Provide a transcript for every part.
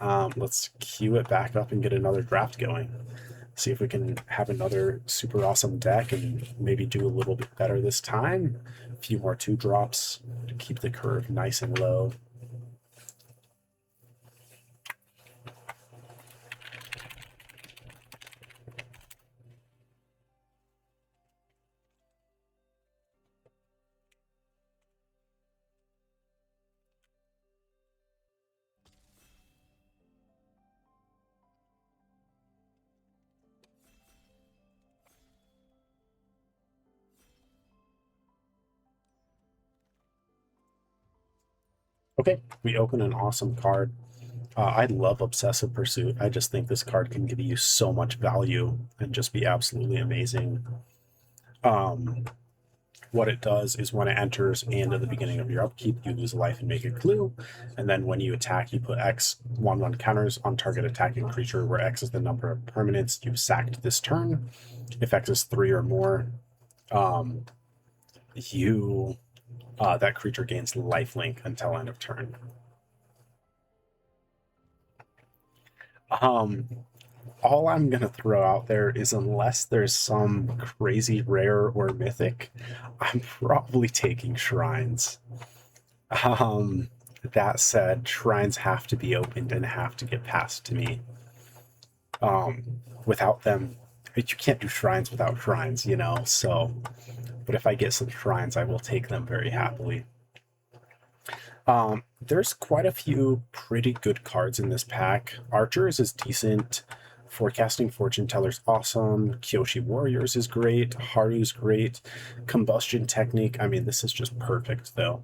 Let's queue it back up and get another draft going. See if we can have another super awesome deck and maybe do a little bit better this time. A few more 2-drops to keep the curve nice and low. Okay, we open an awesome card. I love Obsessive Pursuit. I just think this card can give you so much value and just be absolutely amazing. Um, what it does is when it enters and at the beginning of your upkeep, you lose a life and make a clue. And then when you attack, you put X 1/1 counters on target attacking creature, where X is the number of permanents you've sacked this turn. If X is 3 or more, um, you that creature gains lifelink until end of turn. Um, all I'm gonna throw out there is unless there's some crazy rare or mythic, I'm probably taking shrines. Um, that said, shrines have to be opened and have to get passed to me. Without them, you can't do shrines without shrines, you know. So, but if I get some shrines, I will take them very happily. There's quite a few pretty good cards in this pack. Archers is decent. Forecasting Fortune Teller's awesome. Kyoshi Warriors is great. Haru's great. Combustion Technique, I mean, this is just perfect, though.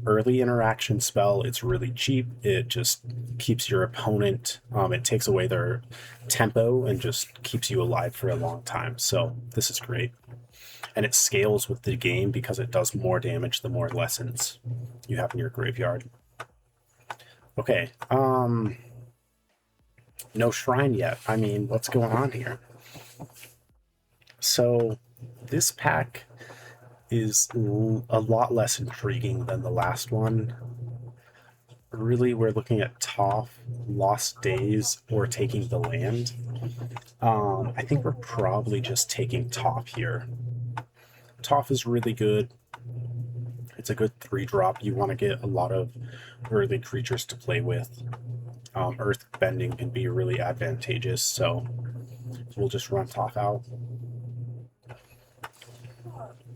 Early interaction spell, it's really cheap. It just keeps your opponent, it takes away their tempo and just keeps you alive for a long time. So this is great. And it scales with the game because it does more damage the more lessons you have in your graveyard. Okay, no shrine yet. I mean, what's going on here? So this pack is a lot less intriguing than the last one. Really, we're looking at Toph, Lost Days, or taking the land. I think we're probably just taking Toph here. Toph is really good. It's a good 3-drop. You want to get a lot of early creatures to play with. Earth bending can be really advantageous, so we'll just run Toph out.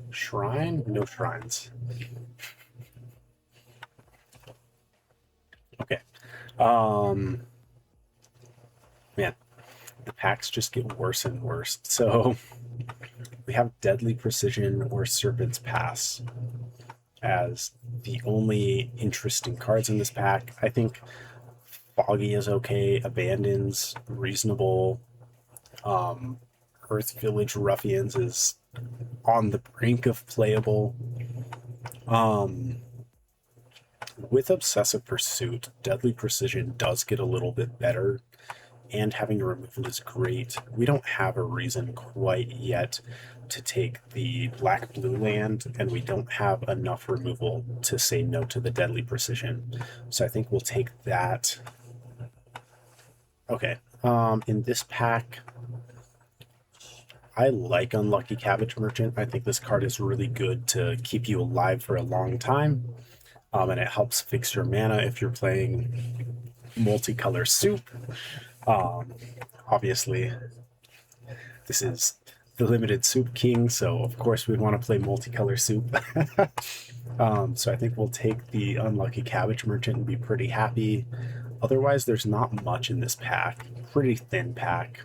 Shrine? No shrines. Okay. Man, the packs just get worse and worse. So we have Deadly Precision or Serpent's Pass as the only interesting cards in this pack. I think Foggy is okay, Abandons reasonable. Earth Village Ruffians is on the brink of playable. With Obsessive Pursuit, Deadly Precision does get a little bit better, and having a removal is great. We don't have a reason quite yet to take the black-blue land, and we don't have enough removal to say no to the Deadly Precision. So I think we'll take that. Okay, in this pack, I like Unlucky Cabbage Merchant. I think this card is really good to keep you alive for a long time. And it helps fix your mana if you're playing multicolor soup. Obviously, this is the limited soup king, so of course we'd want to play multicolor soup. So I think we'll take the Unlucky Cabbage Merchant and be pretty happy. Otherwise, there's not much in this pack. Pretty thin pack.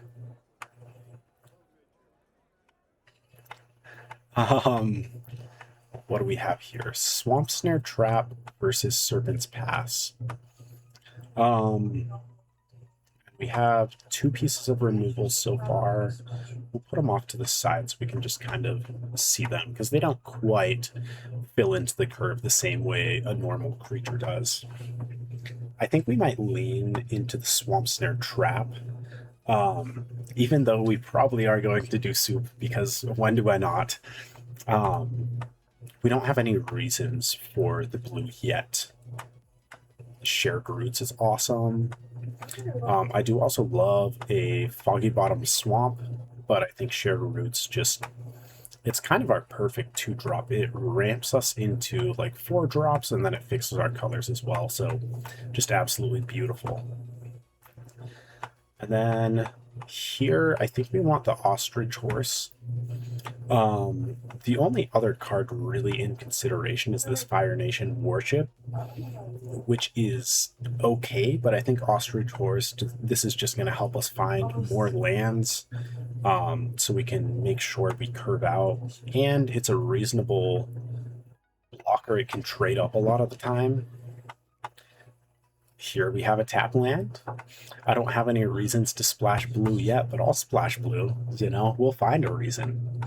What do we have here? Swamp Snare Trap versus Serpent's Pass. We have 2 pieces of removal so far. We'll put them off to the side so we can just kind of see them, because they don't quite fill into the curve the same way a normal creature does. I think we might lean into the Swamp Snare Trap, even though we probably are going to do soup, because when do I not? We don't have any reasons for the blue yet. Shared Roots is awesome. I do also love a Foggy Bottom Swamp, but I think Shared Roots just, it's kind of our perfect 2-drop. It ramps us into like 4 drops and then it fixes our colors as well. So just absolutely beautiful. And then here, I think we want the Ostrich Horse. The only other card really in consideration is this Fire Nation Warship, which is okay, but I think Ostrich Horse, this is just going to help us find more lands, so we can make sure we curve out, and it's a reasonable blocker. It can trade up a lot of the time. Here we have a tap land. I don't have any reasons to splash blue yet, but I'll splash blue. You know, we'll find a reason.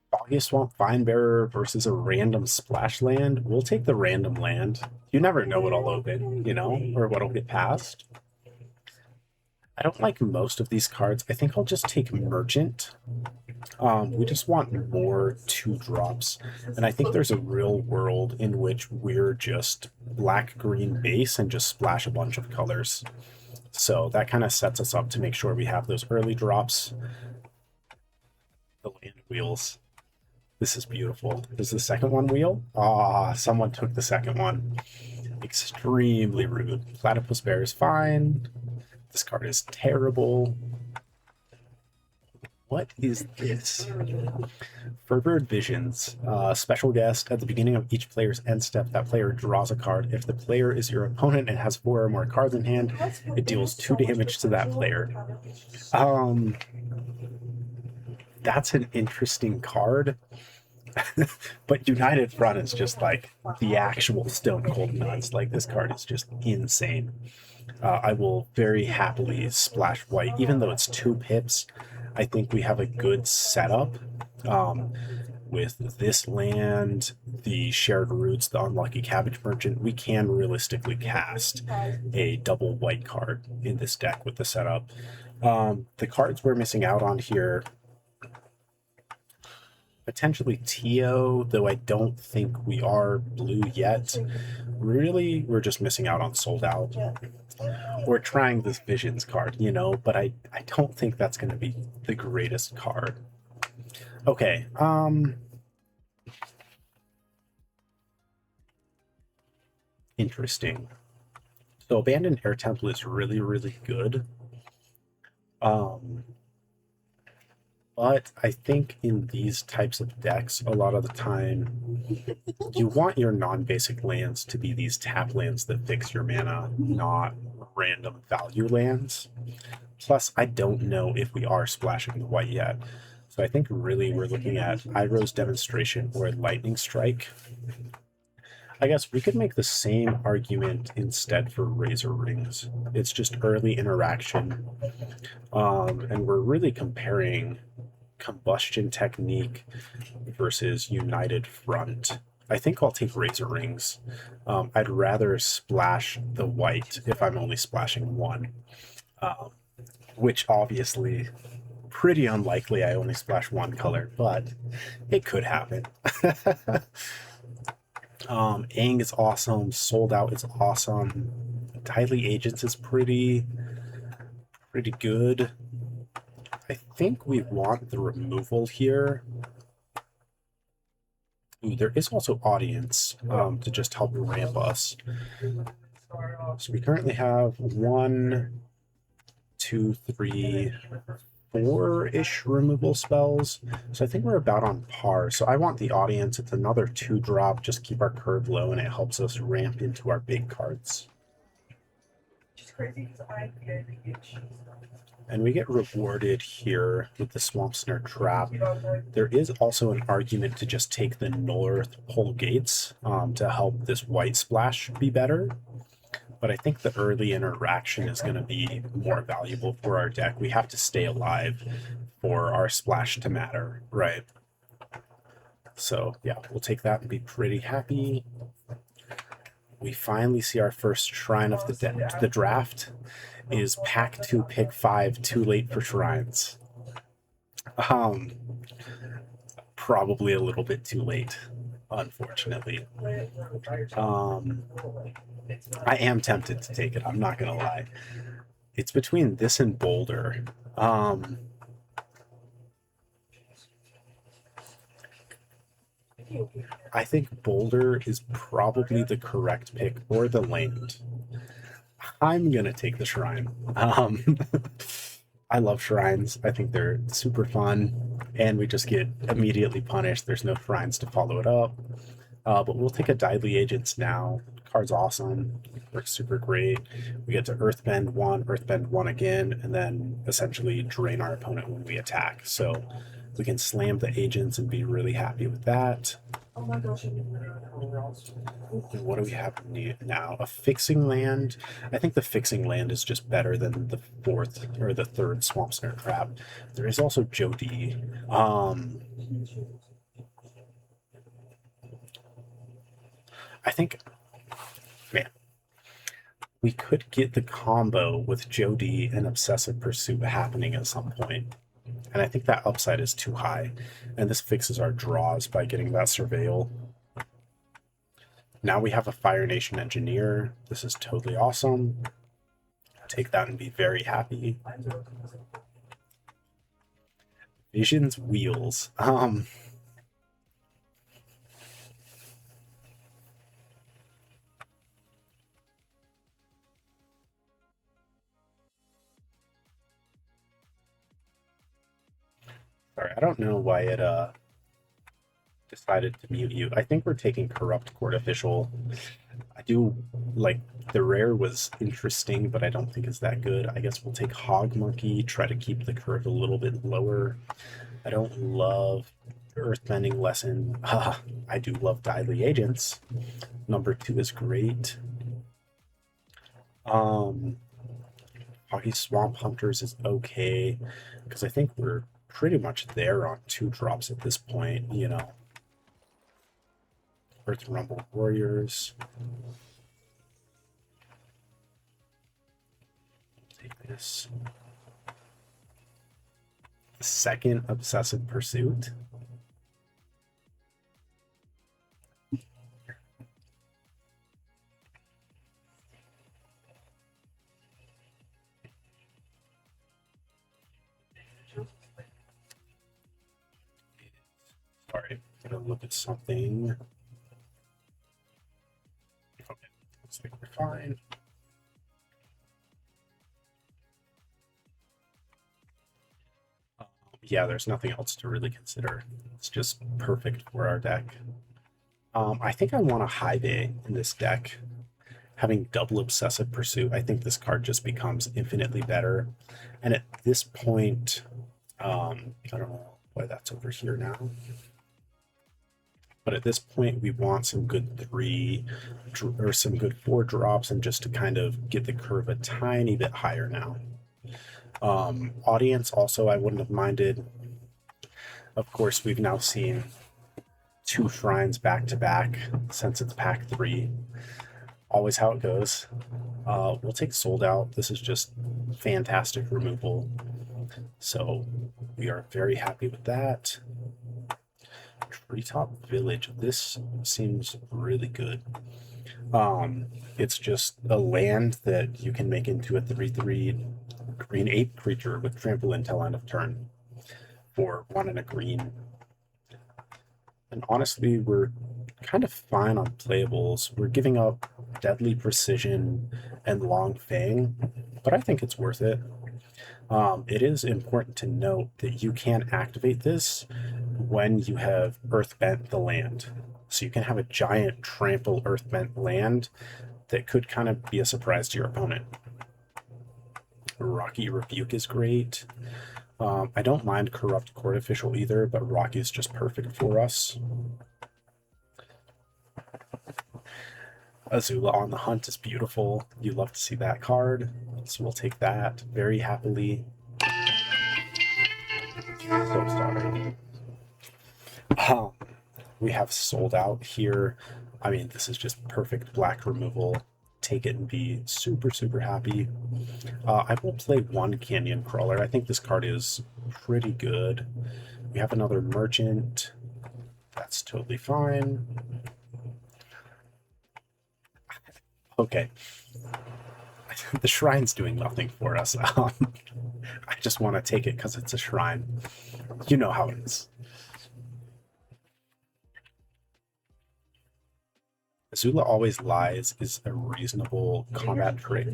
Foggy Swamp Vinebearer versus a random splash land. We'll take the random land. You never know what'll open, you know, or what'll get passed. I don't like most of these cards. I think I'll just take Merchant. We just want more 2-drops. And I think there's a real world in which we're just black-green base and just splash a bunch of colors. So that kind of sets us up to make sure we have those early drops. The land wheels. This is beautiful. Is the second one wheel? Ah, someone took the second one. Extremely rude. Platypus Bear is fine. This card is terrible. What is this? Ferbird Visions. Special guest. At the beginning of each player's end step, that player draws a card. If the player is your opponent and has 4 or more cards in hand, it deals 2 damage to that player. That's an interesting card. But United Front is just like the actual stone cold nuts. Like, this card is just insane. I will very happily splash white, even though it's 2 pips. I think we have a good setup with this land, the Shared Roots, the Unlucky Cabbage Merchant. We can realistically cast a double white card in this deck with the setup. The cards we're missing out on here, potentially Tio, though I don't think we are blue yet. Really, we're just missing out on Sold Out. We're trying this Visions card, you know, but I don't think that's going to be the greatest card. Okay, interesting. So Abandoned Air Temple is really, really good. But I think in these types of decks, a lot of the time, you want your non-basic lands to be these tap lands that fix your mana, not random value lands. Plus, I don't know if we are splashing the white yet. So I think really we're looking at Iroh's Demonstration or Lightning Strike. I guess we could make the same argument instead for Razor Rings. It's just early interaction. And we're really comparing Combustion Technique versus United Front. I think I'll take Razor Rings. I'd rather splash the white if I'm only splashing 1, which obviously pretty unlikely. I only splash 1 color, but it could happen. Aang is awesome. Sold Out is awesome. Deadly Agents is pretty good. I think we want the removal here. Ooh, there is also Audience to just help ramp us. So we currently have 1, 2, 3, 4-ish removal spells. So I think we're about on par. So I want the Audience. It's another 2-drop. Just keep our curve low, and it helps us ramp into our big cards. And we get rewarded here with the Swamp Snare Trap. There is also an argument to just take the North Pole Gates to help this white splash be better. But I think the early interaction is going to be more valuable for our deck. We have to stay alive for our splash to matter, right? So yeah, we'll take that and be pretty happy. We finally see our first Shrine of the draft. Is pack 2, pick 5, too late for shrines. Probably a little bit too late. unfortunately. Um, I am tempted to take it. I'm not gonna lie. It's between this and Boulder. Um, I think Boulder is probably the correct pick or the land. I'm gonna take the shrine. I love shrines. I think they're super fun, and we just get immediately punished. There's no shrines to follow it up. But we'll take a Deadly Agents now. Card's awesome. Works super great. We get to Earthbend one again, and then essentially drain our opponent when we attack. So we can slam the agents and be really happy with that. And what do we have now? A fixing land. I think the fixing land is just better than the fourth or the third Swamp Snare Trap. There is also Jody. I think, man, we could get the combo with Jody and Obsessive Pursuit happening at some point. And I think that upside is too high. And this fixes our draws by getting that Surveil. Now we have a Fire Nation Engineer. This is totally awesome. Take that and be very happy. Vision's Wheels. Sorry, I don't know why it decided to mute you. I think we're taking Corrupt Court Official. I do like the rare was interesting, but I don't think it's that good. I guess we'll take Hog Monkey, try to keep the curve a little bit lower. I don't love Earthbending Lesson. I do love Deadly Agents. Number 2 is great. Hockey Swamp Hunters is okay because I think we're pretty much there on 2 drops at this point, you know. Earth Rumble Warriors. Take this. Second Obsessive Pursuit. Sorry, I'm gonna look at something. Okay, looks like we're fine. Yeah, there's nothing else to really consider. It's just perfect for our deck. I think I want a High Bay in this deck. Having double Obsessive Pursuit, I think this card just becomes infinitely better. And at this point, I don't know why that's over here now. But at this point, we want some good 3 or some good 4 drops and just to kind of get the curve a tiny bit higher now. Audience also, I wouldn't have minded. Of course, we've now seen 2 shrines back to back since it's pack 3. Always how it goes. We'll take Sold Out. This is just fantastic removal. So we are very happy with that. Treetop Village. This seems really good. It's just a land that you can make into a 3/3 green 8 creature with trample until end of turn for 1 and a green. And honestly, we're kind of fine on playables. We're giving up Deadly Precision and Long Fang, but I think it's worth it. It is important to note that you can activate this when you have Earthbent the land. So you can have a giant trample Earthbent land that could kind of be a surprise to your opponent. Rocky Rebuke is great. I don't mind Corrupt Court Official either, but Rocky is just perfect for us. Azula on the Hunt is beautiful. You love to see that card, so we'll take that very happily. So sorry. We have Sold Out here. I mean, this is just perfect black removal. Take it and be super, super happy. I will play 1 Canyon Crawler. I think this card is pretty good. We have another Merchant. That's totally fine. Okay. The shrine's doing nothing for us. I just want to take it because it's a shrine. You know how it is. Azula always lies is a reasonable combat trick.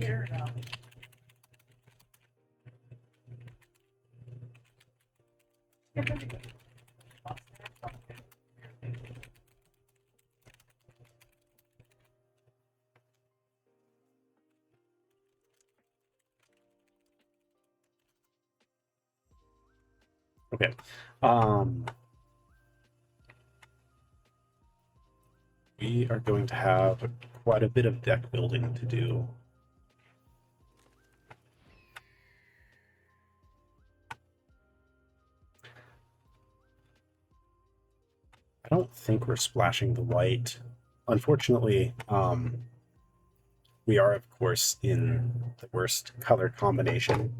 Okay. We are going to have quite a bit of deck building to do. I don't think we're splashing the white. Unfortunately, we are, of course, in the worst color combination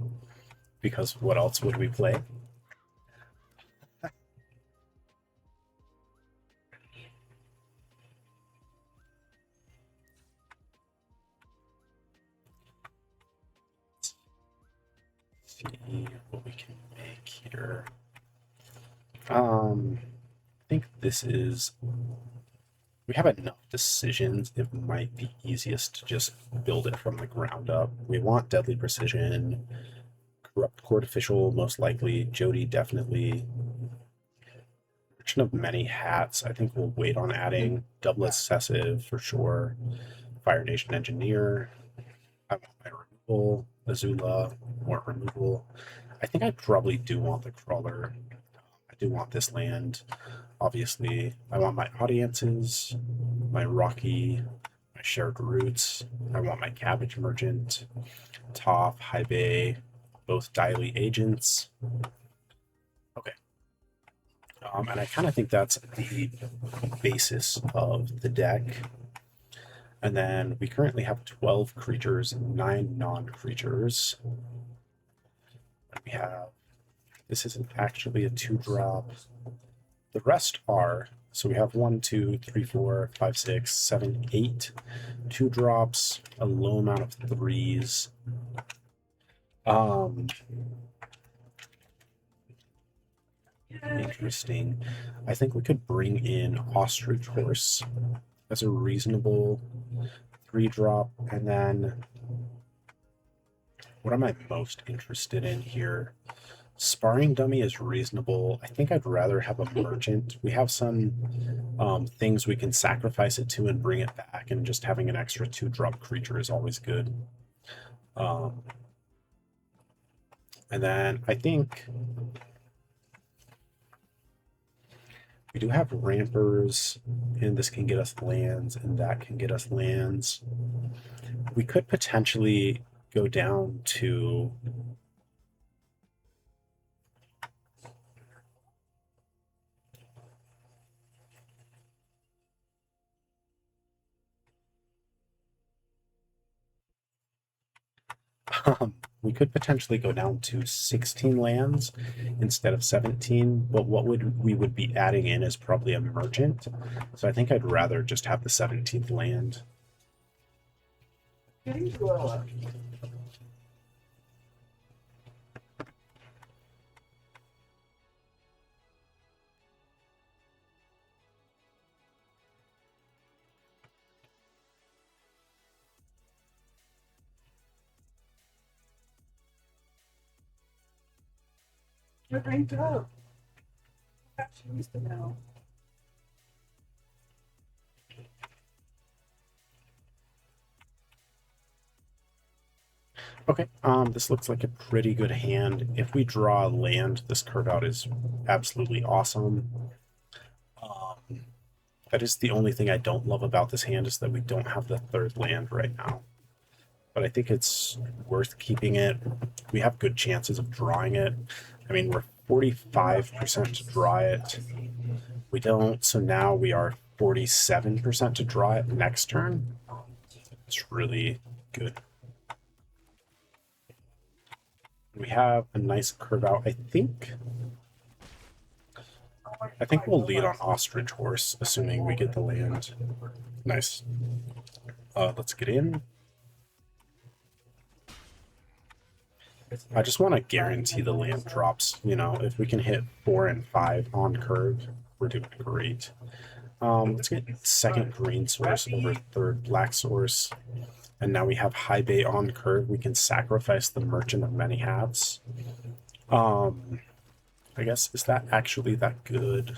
because what else would we play? See what we can make here. I think this is. We have enough decisions. It might be easiest to just build it from the ground up. We want Deadly Precision, Corrupt Court Official, most likely. Jody, definitely. Merchant of Many Hats, I think we'll wait on adding. Double Obsessive for sure. Fire Nation Engineer. I want my removal. Azula, more removal. I think I probably do want the Crawler. I do want this land. Obviously, I want my audiences, my Rocky, my Shared Roots. I want my Cabbage Merchant, Toph, High Bay, both Daily Agents. Okay. And I kind of think that's the basis of the deck. And then we currently have 12 creatures, 9 non-creatures. We have, this isn't actually a 2-drop. The rest are, so we have 1, 2, 3, 4, 5, 6, 7, 8 2-drops, a low amount of 3s. Interesting. I think we could bring in Ostrich Horse as a reasonable 3-drop, and then what am I most interested in here? Sparring Dummy is reasonable. I think I'd rather have a Merchant. We have some things we can sacrifice it to and bring it back, and just having an extra 2-drop creature is always good. And then I think we do have Rampers, and this can get us lands, and that can get us lands. We could potentially go down to we could potentially go down to 16 lands instead of 17, but what we would be adding in is probably a Merchant. So I think I'd rather just have the 17th land. You're ranked up. She used to know. Okay, this looks like a pretty good hand. If we draw a land, this curve out is absolutely awesome. That is the only thing I don't love about this hand, is that we don't have the 3rd land right now. But I think it's worth keeping it. We have good chances of drawing it. I mean, we're 45% to draw it. We don't, so now we are 47% to draw it next turn. It's really good. We have a nice curve out. I I think we'll lead on Ostrich Horse, assuming we get the land. Nice. Let's get in. I just want to guarantee the land drops. You know, if we can hit 4 and 5 on curve, we're doing great. Let's get second green source over third black source. And now we have high bay on curve. We can sacrifice the Merchant of Many Hats. I guess, is that actually that good?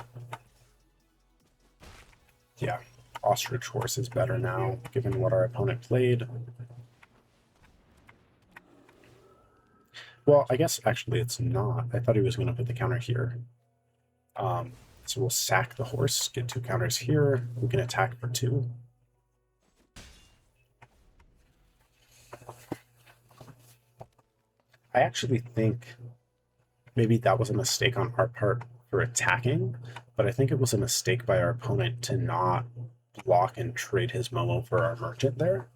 Yeah, Ostrich Horse is better now, given what our opponent played. Well, I guess actually it's not. I thought he was going to put the counter here. So we'll sack the horse, get 2 counters here. We can attack for 2. I actually think maybe that was a mistake on our part for attacking, but I think it was a mistake by our opponent to not block and trade his Momo for our merchant there.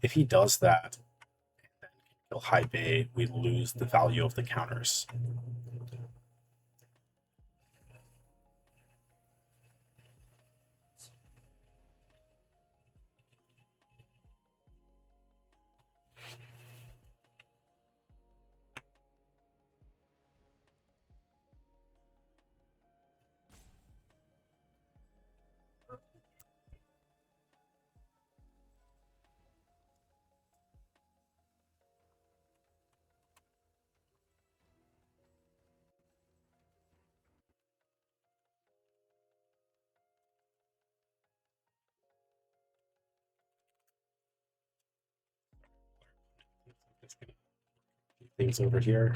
If he does that, then kill high bay, we lose the value of the counters. Things over here.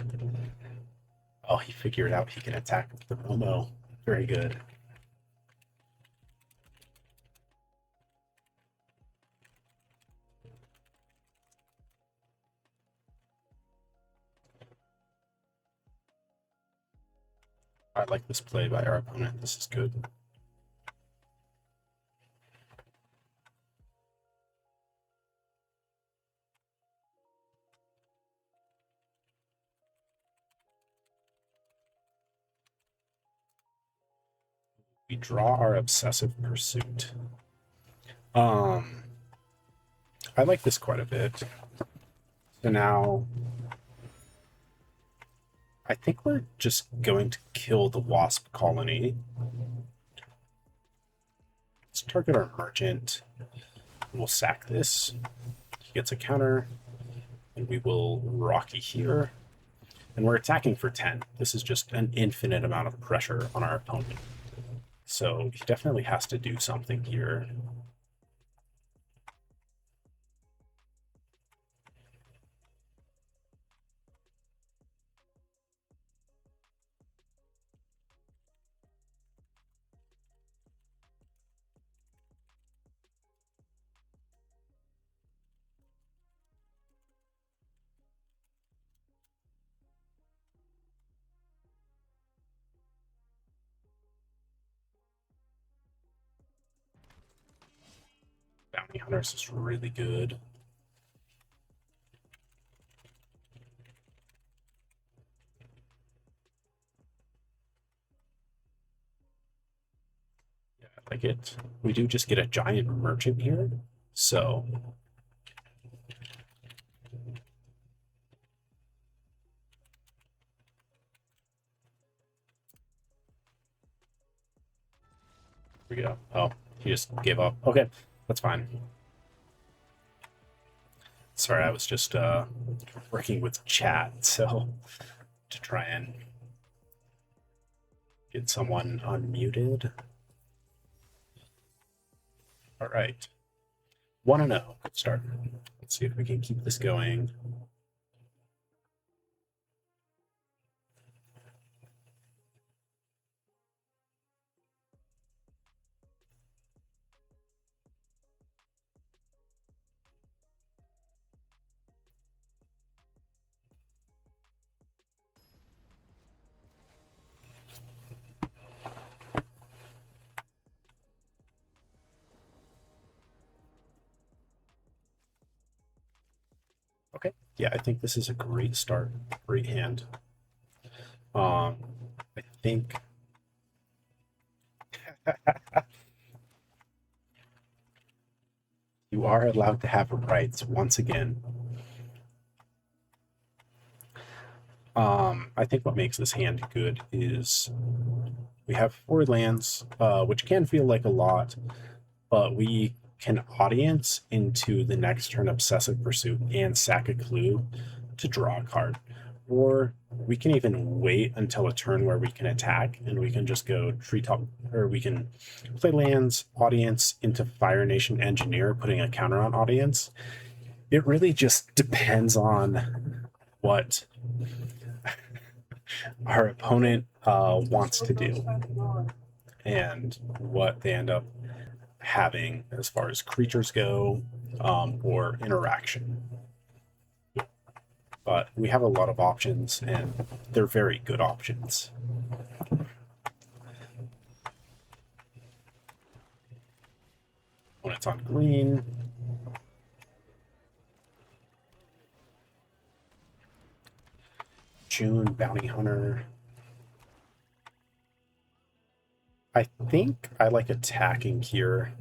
Oh, he figured out he can attack with the Momo. Very good. I like this play by our opponent. This is good. We draw our Obsessive Pursuit. I like this quite a bit. So now I think we're just going to kill the wasp colony. Let's target our merchant. We'll sack this. He gets a counter, and we will Rocky here. And we're attacking for 10. This is just an infinite amount of pressure on our opponent. So he definitely has to do something here. Bounty Hunters is really good. Yeah, I like it. We do just get a giant merchant here, so here we go. Oh, he just gave up. Okay, that's fine. Sorry, I was just working with chat, so to try and get someone unmuted. All right. 1-0. Good start. Let's see if we can keep this going. Okay. Yeah, I think this is a great start. Great hand. I think You are allowed to have rights once again. I think what makes this hand good is we have 4 lands, which can feel like a lot, but we can audience into the next turn Obsessive Pursuit and sack a clue to draw a card. Or we can even wait until a turn where we can attack and we can just go treetop, or we can play lands, audience into Fire Nation Engineer, putting a counter on audience. It really just depends on what our opponent wants to do and what they end up having as far as creatures go, or interaction. But we have a lot of options, and they're very good options. When it's on green, June, Bounty Hunter. I think I like attacking here.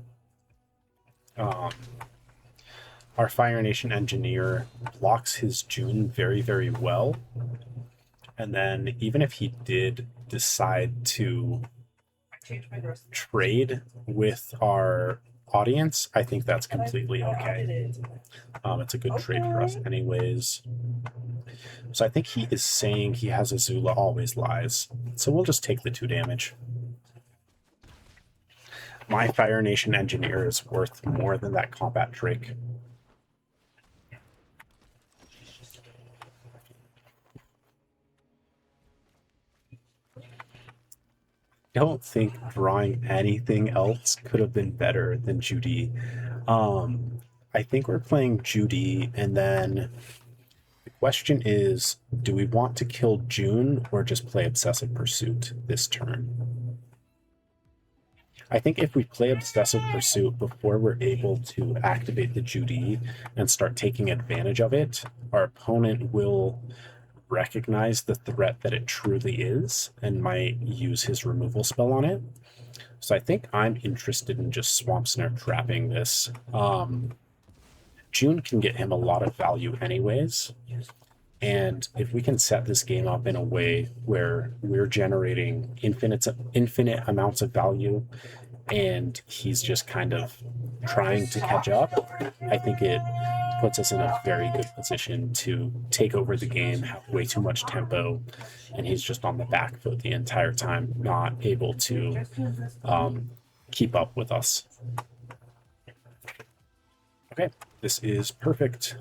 Our Fire Nation Engineer blocks his June very, very well. And then even if he did decide to trade with our audience, I think that's completely okay. It's a good trade for us anyways. So I think he is saying he has Azula Always Lies. So we'll just take the 2 damage. My Fire Nation Engineer is worth more than that combat trick. Don't think drawing anything else could have been better than Judy. I think we're playing Judy, and then the question is, do we want to kill June or just play Obsessive Pursuit this turn? I think if we play Obsessive Pursuit before we're able to activate the Judy and start taking advantage of it, our opponent will recognize the threat that it truly is and might use his removal spell on it. So I think I'm interested in just Swamp Snare trapping this. June can get him a lot of value anyways. And if we can set this game up in a way where we're generating infinite amounts of value and he's just kind of trying to catch up, I think it puts us in a very good position to take over the game, have way too much tempo, and he's just on the back foot the entire time, not able to keep up with us. Okay, this is perfect.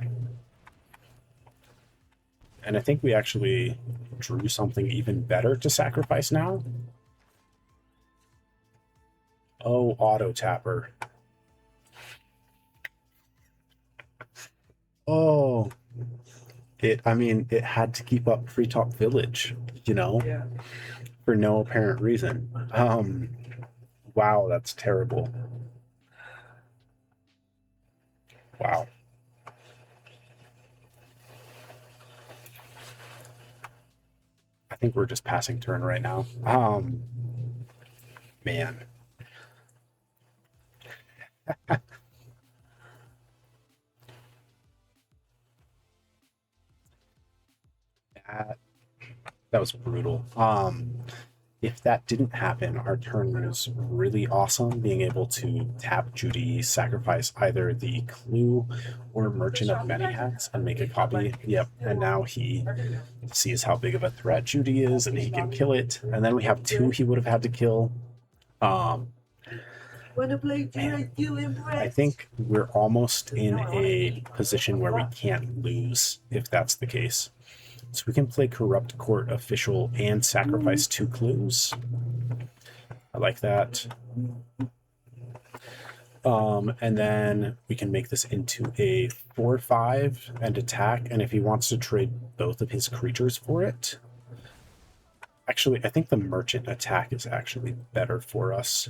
And I think we actually drew something even better to sacrifice now. Oh, auto tapper. Oh, I mean, it had to keep up Treetop Village, Yeah. for no apparent reason. Wow, that's terrible. Wow. I think we're just passing turn right now. Man. That, that was brutal. If that didn't happen, our turn was really awesome, being able to tap Judy, sacrifice either the Clue or Merchant of Many Hats, and make a copy. Yep, and now he sees how big of a threat Judy is, and he can kill it. And then we have 2 he would have had to kill. Man, I think we're almost in a position where we can't lose if that's the case. So we can play Corrupt Court Official and sacrifice 2 clues. I like that. And then we can make this into a 4/5 and attack. And if he wants to trade both of his creatures for it, Actually, I think the merchant attack is actually better for us.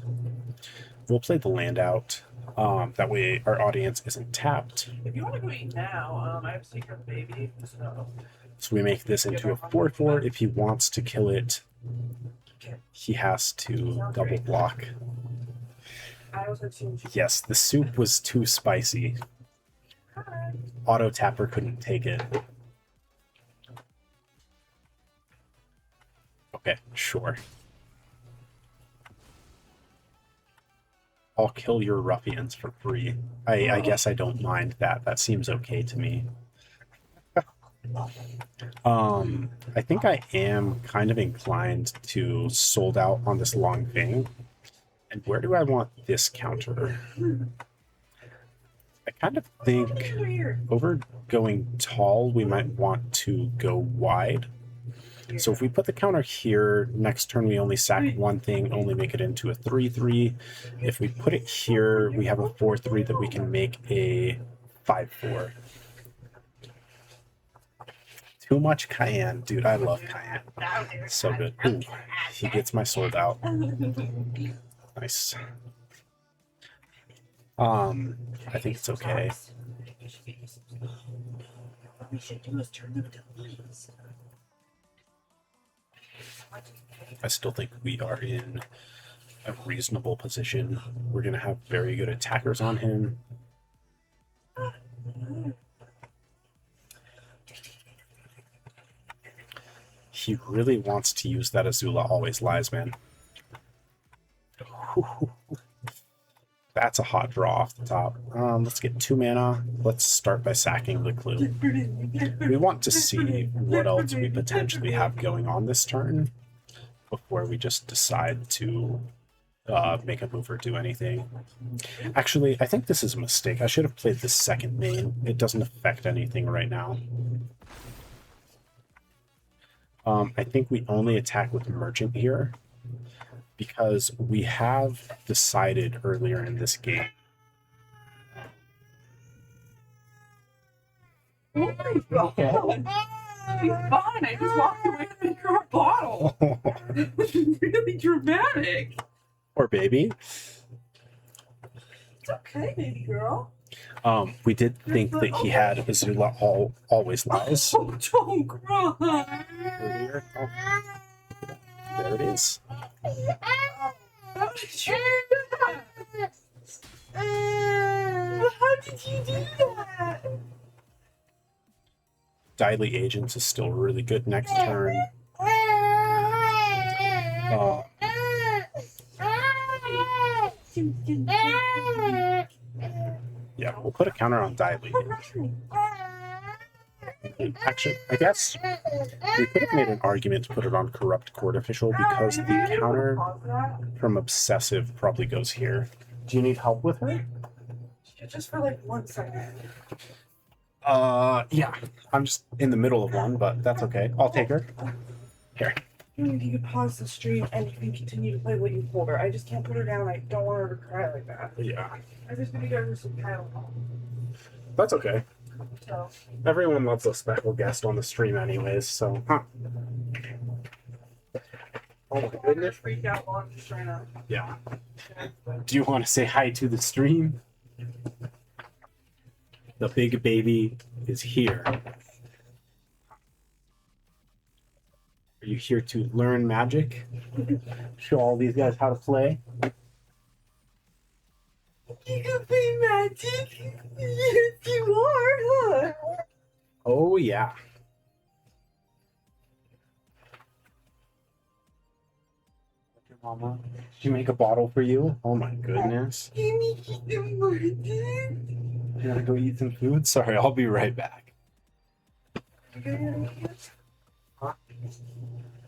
We'll play the land out. That way our audience isn't tapped. If you want to go eat now, I have secret baby, so. So we make this into a 4/4. If he wants to kill it, he has to double block. I also assume Yes, the soup was too spicy. Auto tapper couldn't take it. Okay, sure. I'll kill your ruffians for free. I guess I don't mind that. That seems okay to me. I think I am kind of inclined to sold out on this long thing. And where do I want this counter? I kind of think over going tall, we might want to go wide. So if we put the counter here, next turn we only sack one thing, only make it into a 3/3. If we put it here, we have a 4/3 that we can make a 5/4. Too much cayenne, dude. I love cayenne. So good. Ooh, he gets my sold out. Nice. I think it's okay. What we should do is turn them to leaves. I still think we are in a reasonable position. We're going to have very good attackers on him. He really wants to use that Azula Always Lies, man. That's a hot draw off the top. Let's get 2 mana. Let's start by sacking the clue. We want to see what else we potentially have going on this turn before we just decide to make a move or do anything. Actually, I think this is a mistake. I should have played the second main. It doesn't affect anything right now. I think we only attack with Merchant here because we have decided earlier in this game. Oh my god! You're fine. I just walked away with your bottle. It was really dramatic. Poor baby. It's okay, baby girl. We did think that he had Azula Always Lies Oh, don't cry. earlier. Oh, there it is. How did you do that? How did you do that? Deadly Agents is still really good next turn. Yeah, we'll put a counter on Deadly. Actually, I guess we could have made an argument to put it on Corrupt Court Official because the counter from Obsessive probably goes here. Do you need help with her? Just for like 1 second. Yeah. I'm just in the middle of one, but that's okay. I'll take her. Here. You could pause the stream and you can continue to play what you told her. I just can't put her down. I don't want her to cry like that. Yeah. I'm just gonna give her some Tylenol. That's okay. So. Everyone loves a special guest on the stream anyways, so, huh. Oh my goodness. Freak out while I'm just trying to. Yeah. Do you want to say hi to the stream? The big baby is here. Are you here to learn magic? Show all these guys how to play? You can play magic? Yes, you are, huh? Oh, yeah. Your mama, did she make a bottle for you? Oh my goodness. You need to do more. You gotta go eat some food? Sorry, I'll be right back. Huh?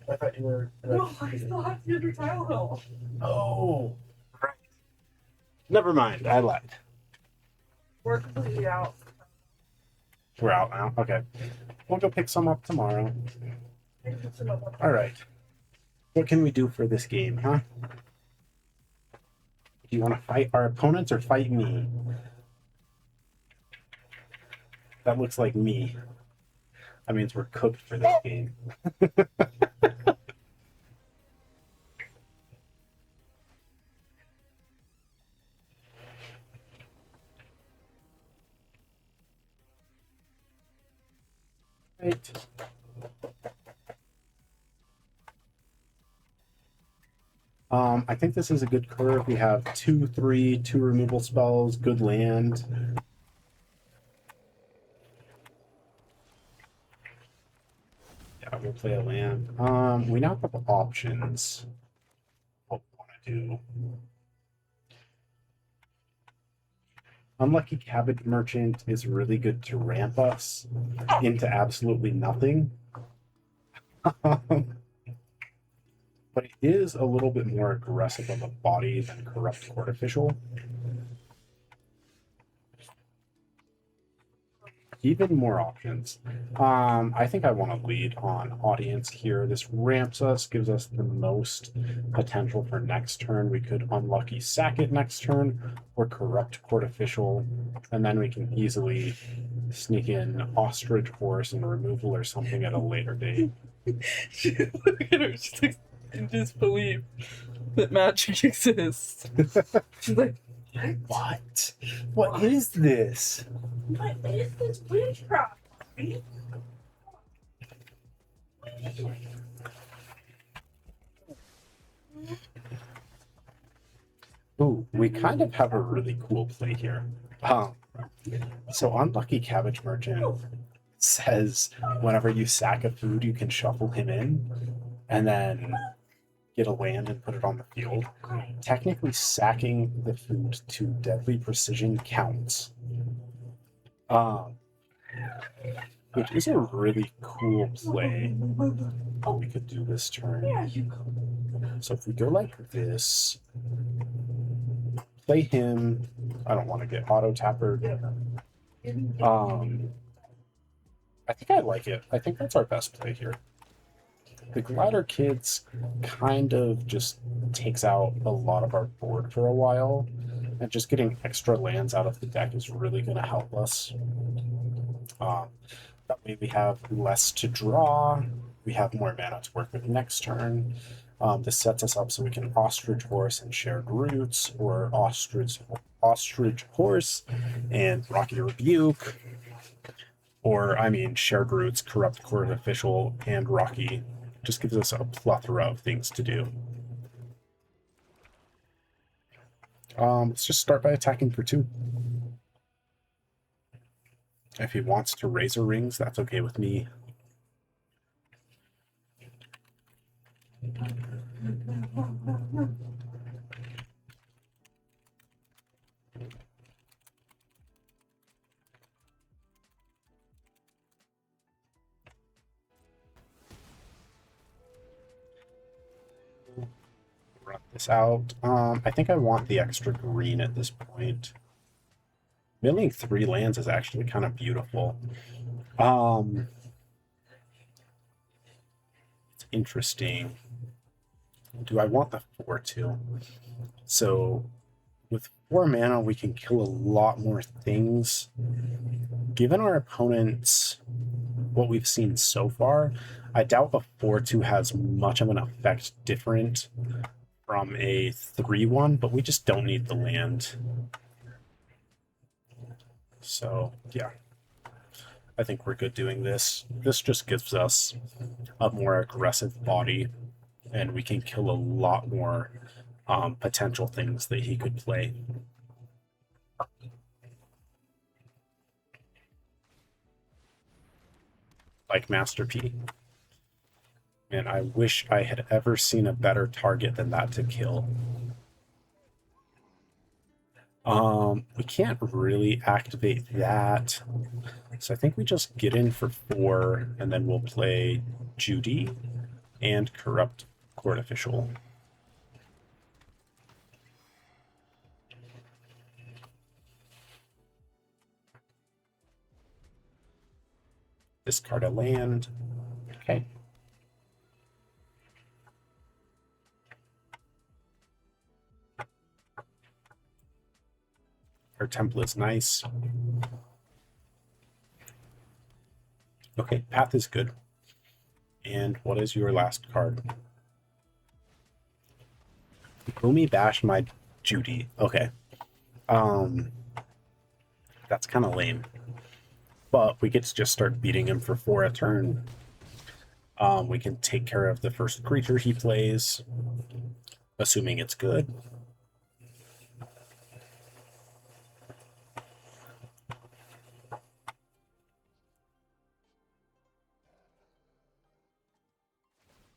I thought you were. No, I still have to get her Tylenol. Oh, right. Never mind, I lied. We're completely out. We're out now? Okay. We'll go pick some up tomorrow. All right. What can we do for this game, huh? Do you want to fight our opponents or fight me? That looks like me. That means we're cooked for this game. Right. I think this is a good curve. We have 2, 3, 2 removal spells, good land. Yeah, we'll play a land. We now have options. What we want to do. Unlucky Cabbage Merchant is really good to ramp us into absolutely nothing. But it is a little bit more aggressive of a body than Corrupt Court Official. Even more options. I think I want to lead on audience here. This ramps us, gives us the most potential for next turn. We could unlucky sack it next turn or corrupt court official, and then we can easily sneak in ostrich horse and removal or something at a later date. Look at her. She's like in disbelief that magic exists. She's like, What? What is this? what is this witchcraft? Ooh, we kind of have a really cool play here. So Unlucky Cabbage Merchant says whenever you sack a food, you can shuffle him in and then get a land and put it on the field. Technically, sacking the food to Deadly Precision counts. Which is a really cool play. We could do this turn. So if we go like this, play him. I don't want to get auto tappered. I think I like it. I think that's our best play here. The Glider Kids kind of just takes out a lot of our board for a while, and just getting extra lands out of the deck is really going to help us. That way we have less to draw, we have more mana to work with next turn. This sets us up so we can Ostrich Horse and Shared Roots, or Ostrich Horse and Rocky Rebuke, or I mean Shared Roots, Corrupt Court Official, and Rocky. Just gives us a plethora of things to do. Let's just start by attacking for 2. If he wants to Razor Rings, that's okay with me. Run this out. I think I want the extra green at this point. Milling 3 lands is actually kind of beautiful. It's interesting. Do I want the 4/2? So with 4 mana, we can kill a lot more things. Given our opponents, what we've seen so far, I doubt a 4/2 has much of an effect different from a 3/1, but we just don't need the land. So, yeah. I think we're good doing this. This just gives us a more aggressive body, and we can kill a lot more potential things that he could play. Like Master P. And I wish I had ever seen a better target than that to kill. We can't really activate that. So I think we just get in for 4, and then we'll play Judy and Corrupt Court Official. Discard a land. Okay. Our template's nice. Okay, path is good. And what is your last card? Boomy bash my Judy. Okay. That's kind of lame. but we get to just start beating him for 4 a turn. We can take care of the first creature he plays, assuming it's good.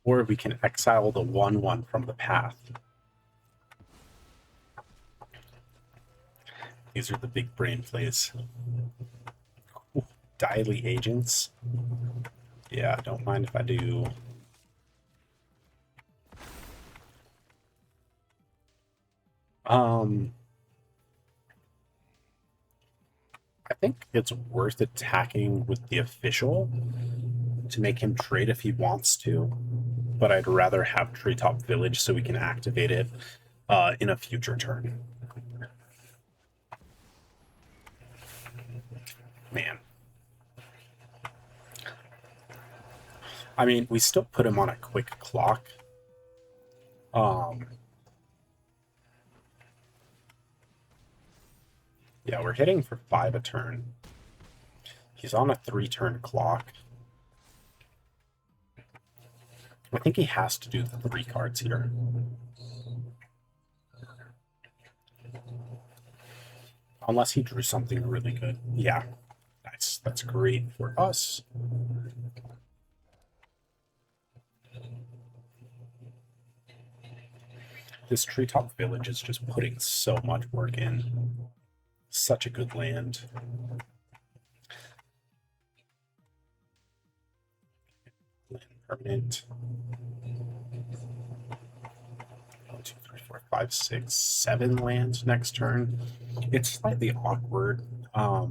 Or we can exile the 1/1 from the path. These are the big brain plays. Ooh, Daily Agents. Yeah, don't mind if I do. I think it's worth attacking with the official to make him trade if he wants to, but I'd rather have Treetop Village so we can activate it in a future turn. Man. I mean, we still put him on a quick clock. Yeah, we're hitting for 5 a turn. He's on a 3-turn clock. I think he has to do the 3 cards here. Unless he drew something really good. Yeah, nice. That's great for us. This Treetop Village is just putting so much work in. Such a good land. Land permanent. 1, 2, 3, 4, 5, 6, 7 lands next turn. It's slightly awkward. I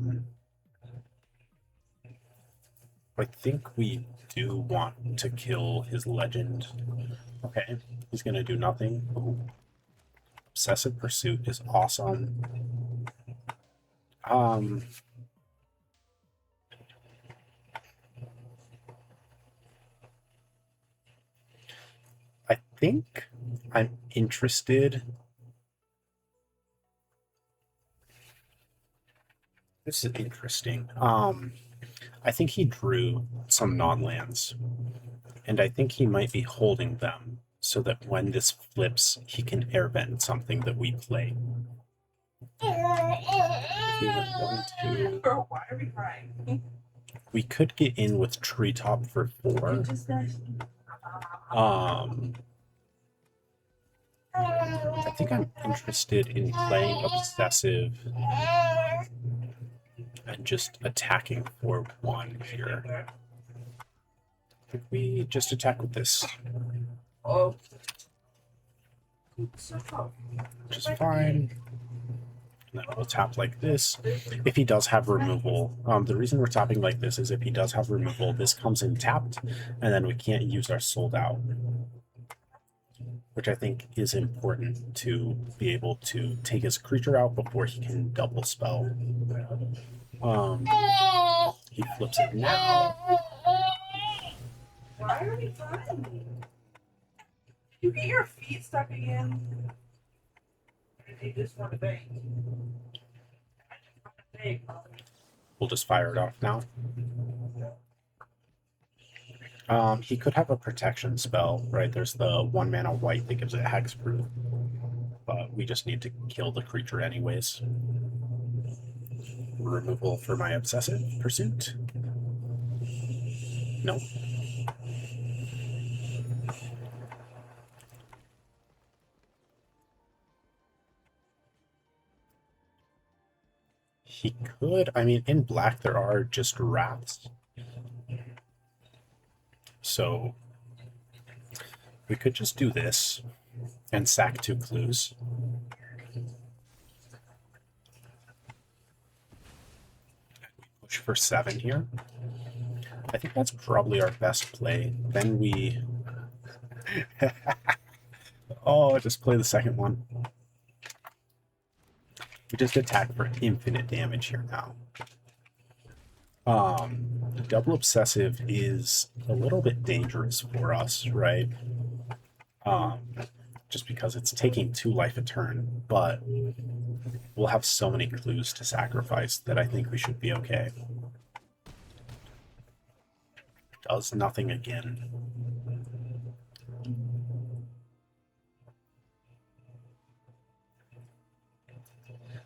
think we do want to kill his legend. Okay, he's gonna do nothing. Ooh. Obsessive Pursuit is awesome. I think I'm interested. This is interesting. I think he drew some non-lands, and I think he might be holding them so that when this flips, he can airbend something that we play. If we went 1, 2, Girl, why are we crying? we could get in with Treetop for 4. I think I'm interested in playing Obsessive and just attacking for 1 here. Could we just attack with this? Oh. Which is fine. And then we'll tap like this. If he does have removal, the reason we're tapping like this is if he does have removal, this comes in tapped, and then we can't use our sold out. Which I think is important to be able to take his creature out before he can double spell. He flips it now. Why are we crying? You get your feet stuck again. They just want to bang. I just want to bang. We'll just fire it off now. He could have a protection spell, right? There's the 1 mana white that gives it hexproof, but we just need to kill the creature anyways. Removal for my Obsessive Pursuit. No. He could, I mean, in black there are just wraths. So we could just do this and sack 2 clues. Push for 7 here. I think that's probably our best play. Then we... oh, just play the second one. We just attack for infinite damage here now. Double Obsessive is a little bit dangerous for us, right? Just because it's taking 2 life a turn, but we'll have so many clues to sacrifice that I think we should be okay. does nothing again.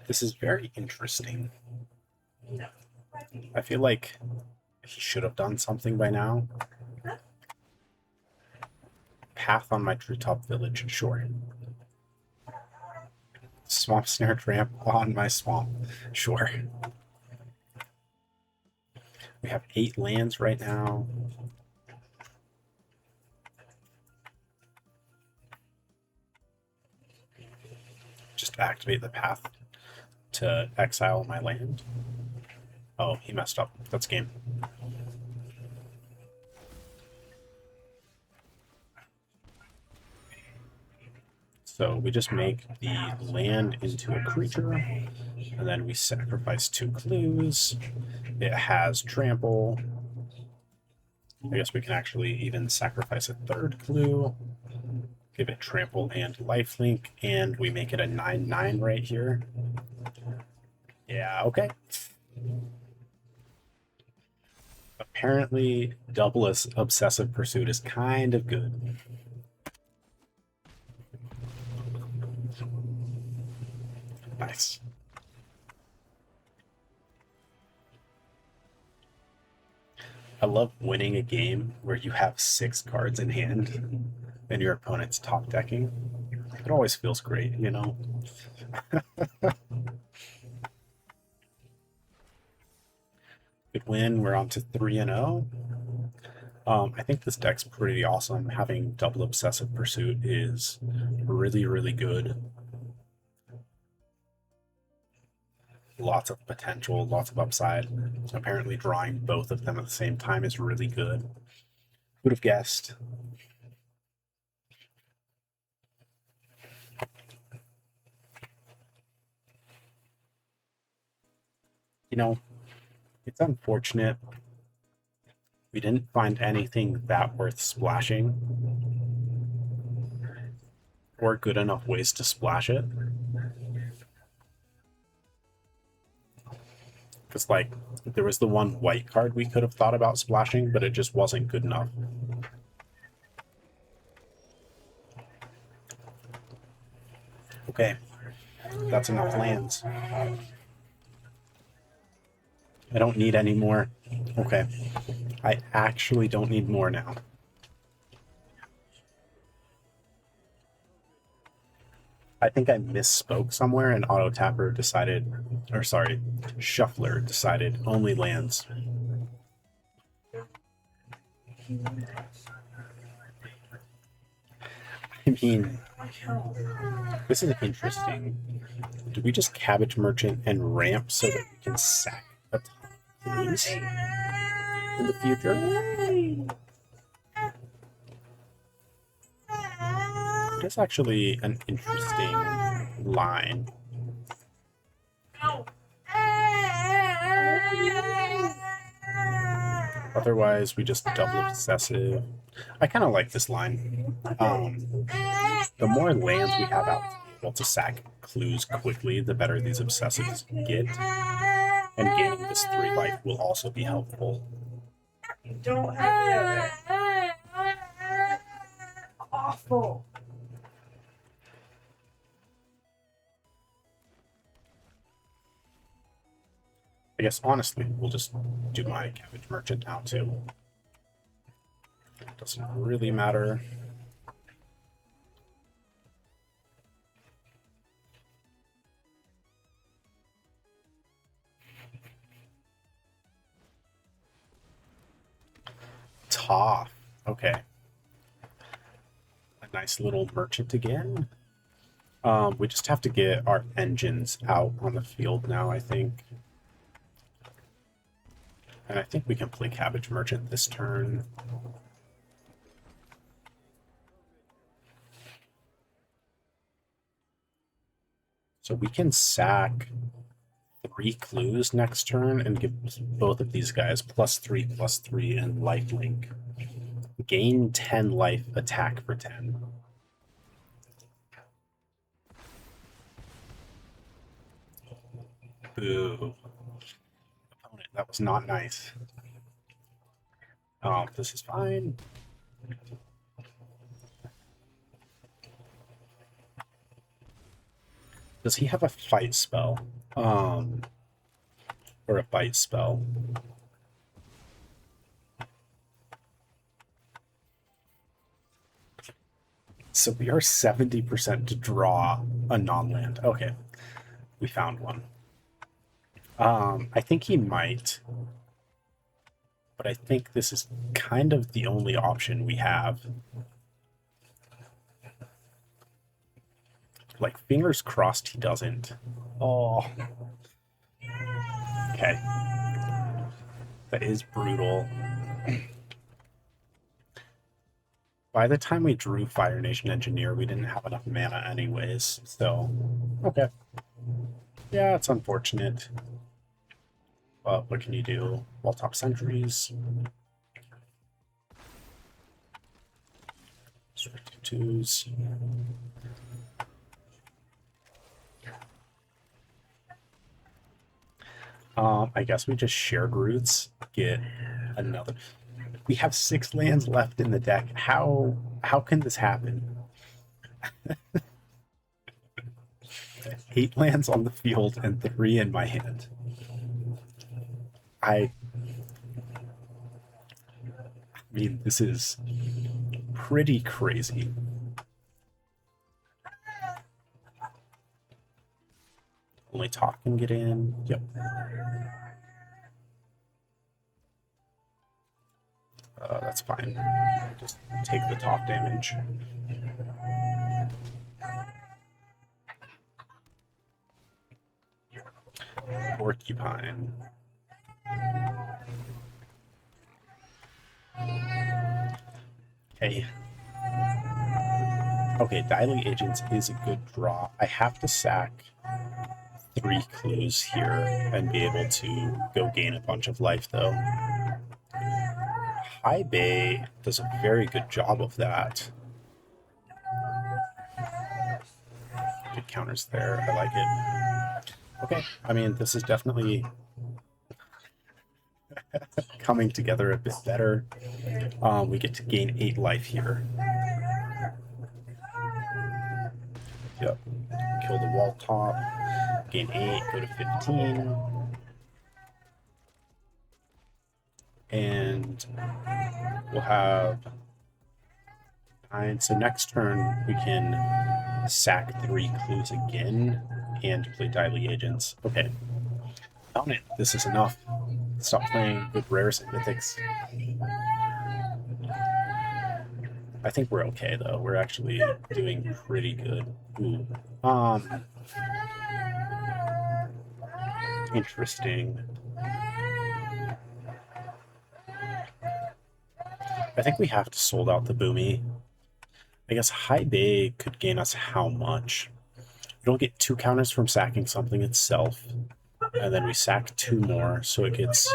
This is very interesting. No. I feel like he should have done something by now. Path on my treetop village, sure. Swamp snare tramp on my swamp, sure. We have 8 lands right now. Just activate the path to exile my land. Oh, he messed up. That's game. So we just make the land into a creature, and then we sacrifice 2 clues. It has trample. I guess we can actually even sacrifice a 3rd clue. Give it trample and lifelink, and we make it a 9/9 right here. Yeah, okay. Apparently, double Obsessive Pursuit is kind of good. Nice. I love winning a game where you have 6 cards in hand and your opponent's top decking. It always feels great, you know? Good win. We're on to 3-0. I think this deck's pretty awesome. Having double Obsessive Pursuit is really, really good. Lots of potential, lots of upside. Apparently, drawing both of them at the same time is really good. Who'd have guessed? You know, it's unfortunate we didn't find anything that worth splashing or good enough ways to splash it. Because, like, there was the one white card we could have thought about splashing, but it just wasn't good enough. Okay, that's enough lands. I don't need any more. Okay, I actually don't need more now. I think I misspoke somewhere and Auto Tapper decided, or sorry, Shuffler decided only lands. I mean, this is interesting. Do we just Cabbage Merchant and ramp so that we can sack a ton of clues in the future? That's actually an interesting line. Otherwise, we just double Obsessive. I kind of like this line. The more lands we have out able to sack clues quickly, the better these Obsessives get. And gaining this 3 life will also be helpful. Don't have it. Awful. I guess honestly, we'll just do my Cabbage Merchant now too. Doesn't really matter. Tough. Okay. A nice little merchant again. We just have to get our engines out on the field now, I think. And I think we can play Cabbage Merchant this turn. So we can sack 3 clues next turn and give both of these guys +3/+3 and lifelink. Gain 10 life, attack for 10. Boo. Opponent, that was not nice. This is fine. Does he have a fight spell? Or a bite spell? So we are 70% to draw a non-land. Okay, we found one. I think he might, but I think this is kind of the only option we have. Like, fingers crossed he doesn't. Oh. Okay. That is brutal. By the time we drew Fire Nation Engineer, we didn't have enough mana anyways, so... Okay. Yeah, it's unfortunate. But what can you do? Wall top sentries. Twos. I guess we just shared roots, get another. We have 6 lands left in the deck. How can this happen? 8 lands on the field and 3 in my hand. I mean, this is pretty crazy. Only talk can get in. Yep. That's fine. Just take the top damage. Porcupine. Okay. Okay, Dialing Agents is a good draw. I have to sack 3 clues here and be able to go gain a bunch of life, though. High Bay does a very good job of that. Good counters there. I like it. Okay, I mean, this is definitely coming together a bit better. We get to gain 8 life here. Yep. Kill the wall top. Gain 8, go to 15. And we'll have 9. So next turn, we can sack 3 clues again and play Daily Agents. Okay. Found it. This is enough. Stop playing with rares and mythics. I think we're okay, though. We're actually doing pretty good. Ooh. Interesting. I think we have to sold out the Boomy. I guess High Bay could gain us how much? We don't get 2 counters from sacking something itself. And then we sack 2 more, so it gets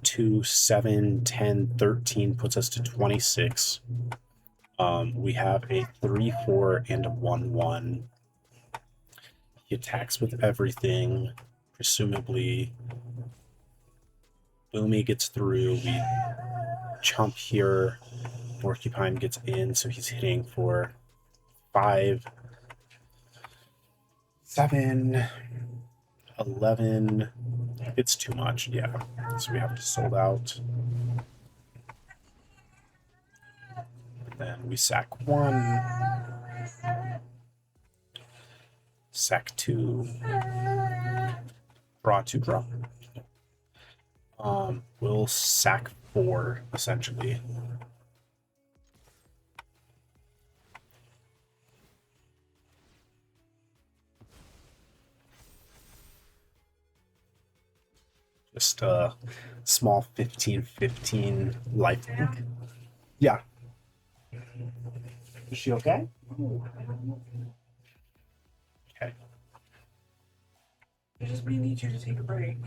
2, 7, 10, 13, puts us to 26. We have a 3, 4, and a 1, 1. He attacks with everything. Presumably, Boomy gets through. We chump here. Porcupine gets in, so he's hitting for 5, 7, 11. It's too much, yeah. So we have to sold out. And then we sack 1. Sack 2. Draw 2, draw. We'll sack 4, essentially. Just a small 15-15 life link. Yeah. Is she okay? Okay. It just we need you to take a break.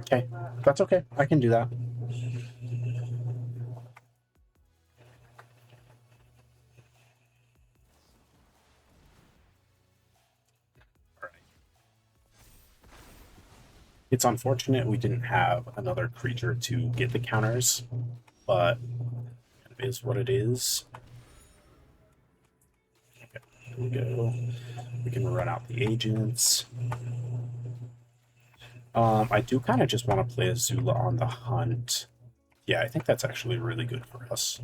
Okay. That's okay. I can do that. It's unfortunate we didn't have another creature to get the counters. but it is what it is. Okay, here we go. We can run out the agents. I do kind of just want to play Azula on the hunt. Yeah, I think that's actually really good for us.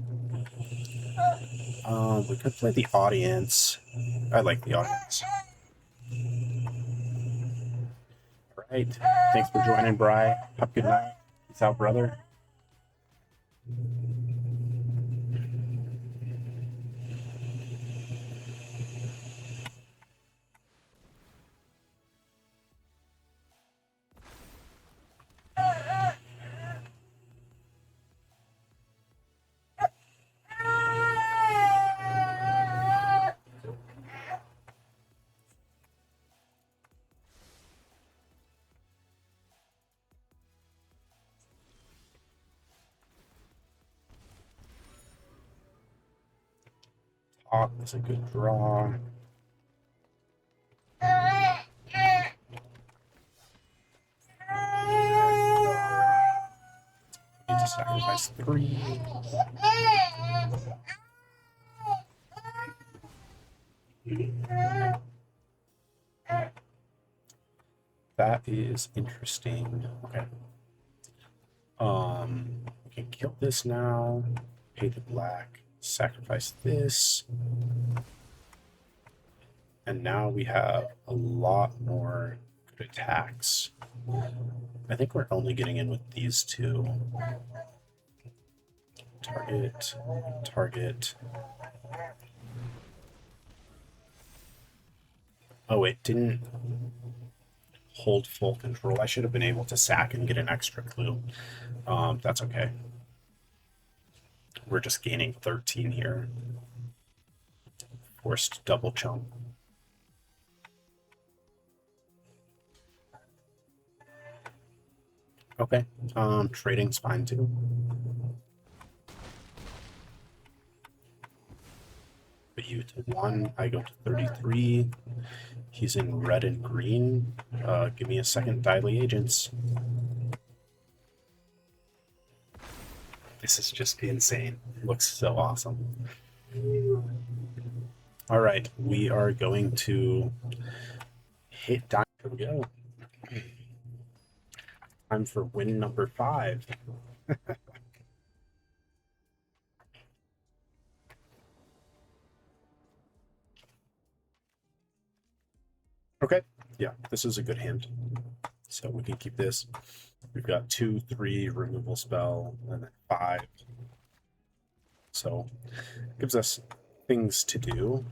We could play the audience. I like the audience. All right. Thanks for joining, Bri. Have a good night. Peace out, brother. Talk is a good draw. Need to sacrifice 3. That is interesting. Okay. We can kill this now. Pay the black. Sacrifice this. And now we have a lot more good attacks. I think we're only getting in with these two. Target, target. Oh, it didn't hold full control. I should have been able to sack and get an extra clue. That's okay. We're just gaining 13 here. Forced double chump. Okay. Trading's fine too. Put you to 1. I go to 33. He's in red and green. Give me a second, Diley Agents. This is just insane. Looks so awesome. All right, we are going to hit die. Here we go. Time for win number 5. Okay, yeah, this is a good hand. So we can keep this. We've got 2, 3 removal spell, and then 5. So gives us things to do.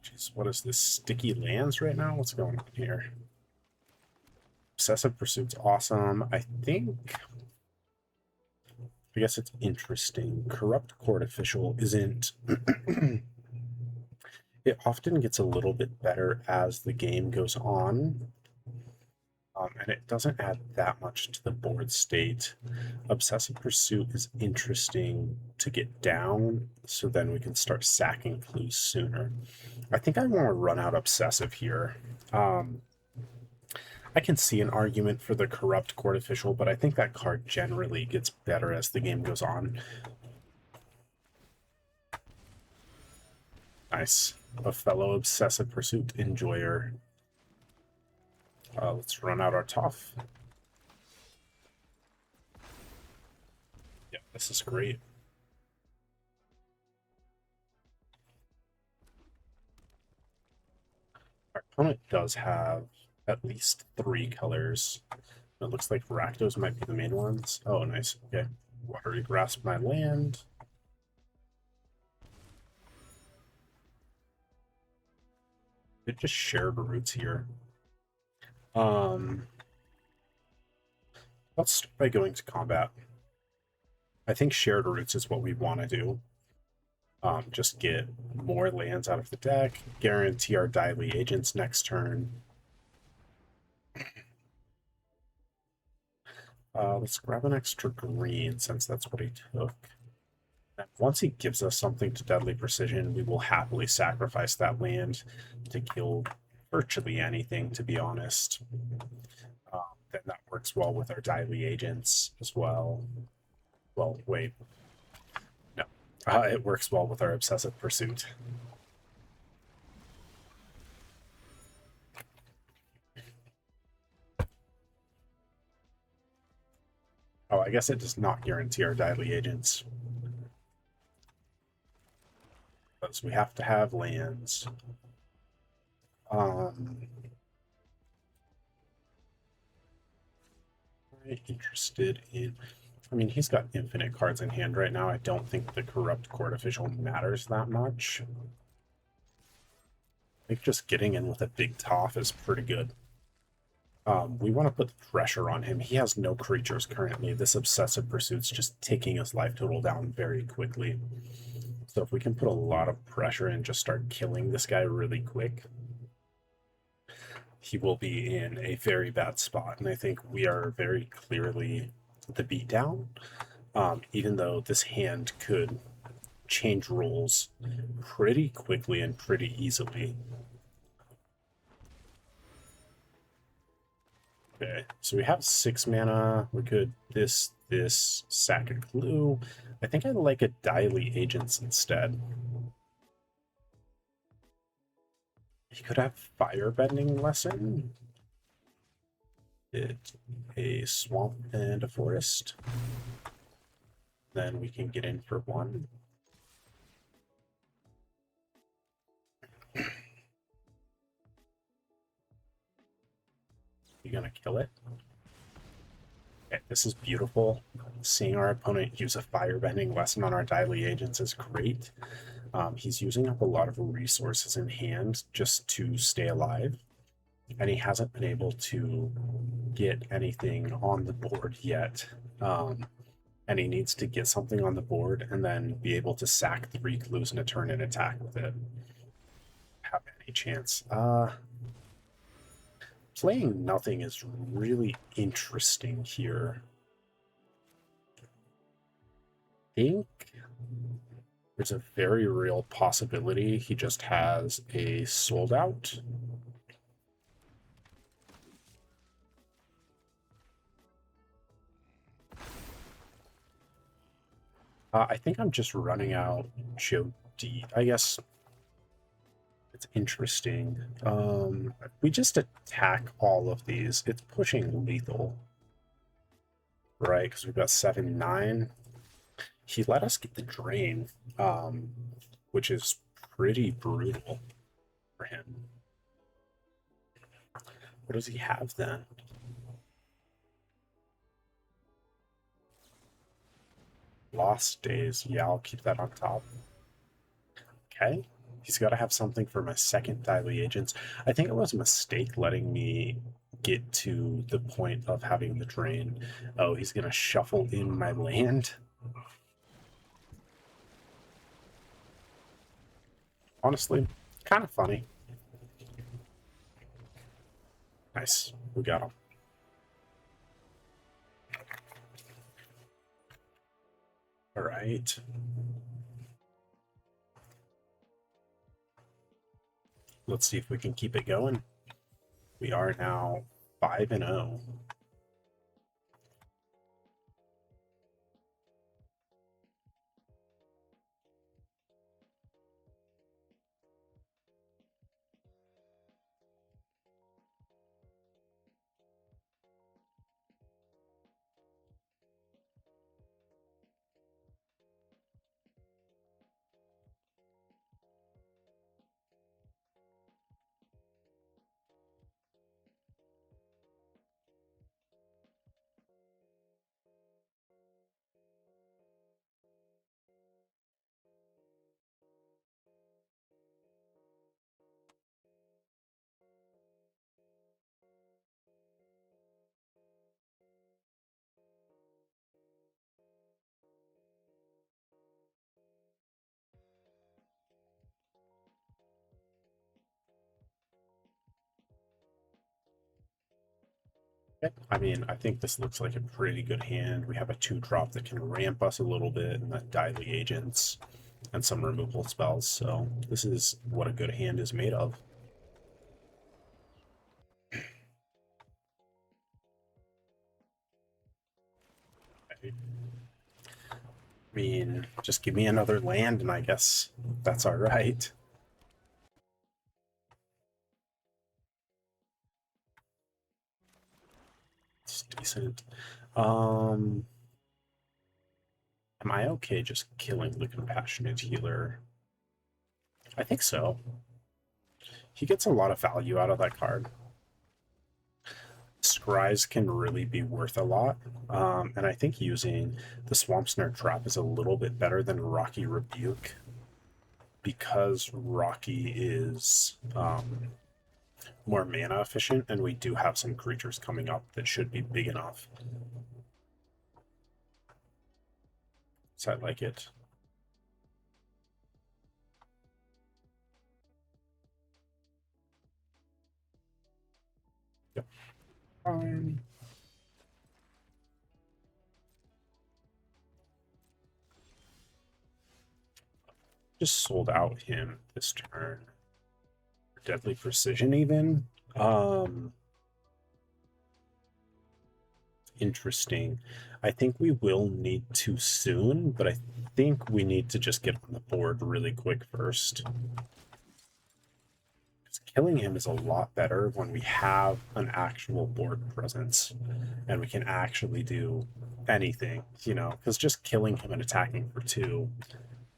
Jeez, what is this? Sticky lands right now? What's going on here? Obsessive Pursuit's awesome. I guess it's interesting. Corrupt Court Official isn't. It often gets a little bit better as the game goes on. And it doesn't add that much to the board state. Obsessive Pursuit is interesting to get down, so then we can start sacking clues sooner. I think I want to run out Obsessive here. I can see an argument for the Corrupt Court Official, but I think that card generally gets better as the game goes on. Nice. A fellow Obsessive Pursuit enjoyer. Let's run out our Toff. Yeah, this is great. Our opponent does have at least 3 colors. It looks like Rakdos might be the main ones. Oh, nice. Okay. Watery Grasp my land. It just shared roots here. Let's start by going to combat. I think shared roots is what we want to do. Just get more lands out of the deck, guarantee our Diley Agents next turn. Let's grab an extra green since that's what he took. And once he gives us something to Deadly Precision, we will happily sacrifice that land to kill virtually anything, to be honest. Then that works well with our Diley Agents as well. Well, wait. No. It works well with our Obsessive Pursuit. Oh, I guess it does not guarantee our daily agents. Because we have to have lands. Interested in... I mean, he's got infinite cards in hand right now. I don't think the Corrupt Court Official matters that much. I think just getting in with a big Toph is pretty good. We want to put pressure on him. He has no creatures currently. This Obsessive Pursuit's just taking his life total down very quickly. So if we can put a lot of pressure and just start killing this guy really quick, he will be in a very bad spot. And I think we are very clearly the beatdown, even though this hand could change roles pretty quickly and pretty easily. Okay, so we have 6 mana. We could this, sack a clue. I think I like a Daily Agents instead. He could have Firebending Lesson. It a swamp and a forest. Then we can get in for 1. You gonna kill it? Okay, this is beautiful. Seeing our opponent use a Firebending Lesson on our Daily Agents is great. He's using up a lot of resources in hand just to stay alive, and he hasn't been able to get anything on the board yet. And he needs to get something on the board and then be able to sack 3 clues in a turn and attack with it. Have any chance? Playing nothing is really interesting here. I think there's a very real possibility he just has a sold out. I think I'm just running out Joe D. I guess it's interesting. We just attack all of these. It's pushing lethal, right? Because we've got 7/9. He let us get the drain, which is pretty brutal for him. What does he have then? Lost Days. Yeah, I'll keep that on top. Okay. He's got to have something for my second Daily Agents. I think it was a mistake letting me get to the point of having the drain. Oh, he's going to shuffle in my land. Honestly, kind of funny. Nice. We got him. All right. Let's see if we can keep it going. We are now 5-0. Okay. I mean, I think this looks like a pretty good hand. We have a 2-drop that can ramp us a little bit, and that Daily Agents and some removal spells. So this is what a good hand is made of. Okay. I mean, just give me another land and I guess that's all right. It's decent. Um, am I okay just killing the compassionate healer? I think so. He gets a lot of value out of that card. Scries can really be worth a lot. And I think using the Swamp Snare Trap is a little bit better than Rocky Rebuke because Rocky is more mana efficient, and we do have some creatures coming up that should be big enough. So I like it. Yep. Just sold out him this turn. Deadly Precision, even. Um, Interesting. I think we will need to soon, but I think we need to just get on the board really quick first. Killing him is a lot better when we have an actual board presence and we can actually do anything, because just killing him and attacking for 2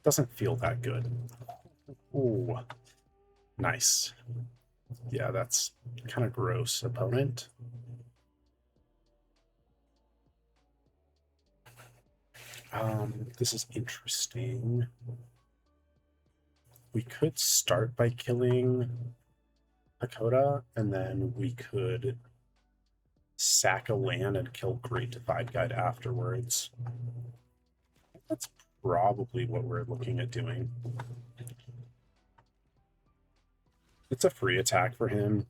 doesn't feel that good. Ooh, nice. Yeah, that's kind of gross, opponent. This is interesting. We could start by killing Hakoda, and then we could sack a land and kill Great Divide Guide afterwards. That's probably what we're looking at doing. It's a free attack for him.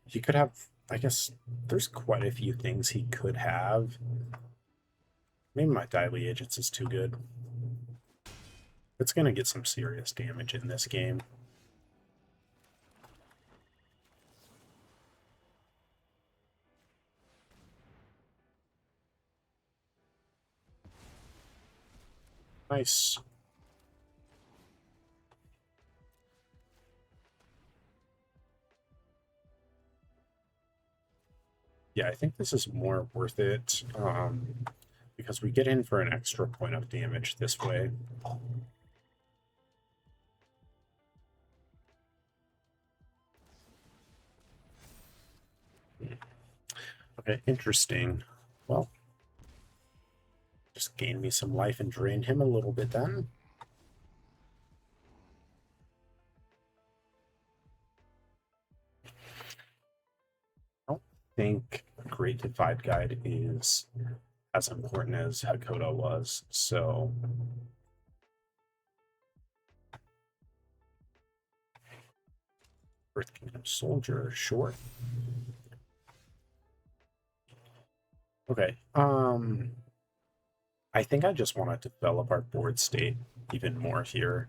He could have, I guess, there's quite a few things he could have. Maybe my Daily Agents is too good. It's going to get some serious damage in this game. Nice. Yeah, I think this is more worth it because we get in for an extra point of damage this way. Okay, interesting. Well, just gain me some life and drain him a little bit then. I don't think Great Divide Guide is as important as Hakoda was, so Earth Kingdom Soldier, sure. Okay, I think I just want to develop our board state even more here.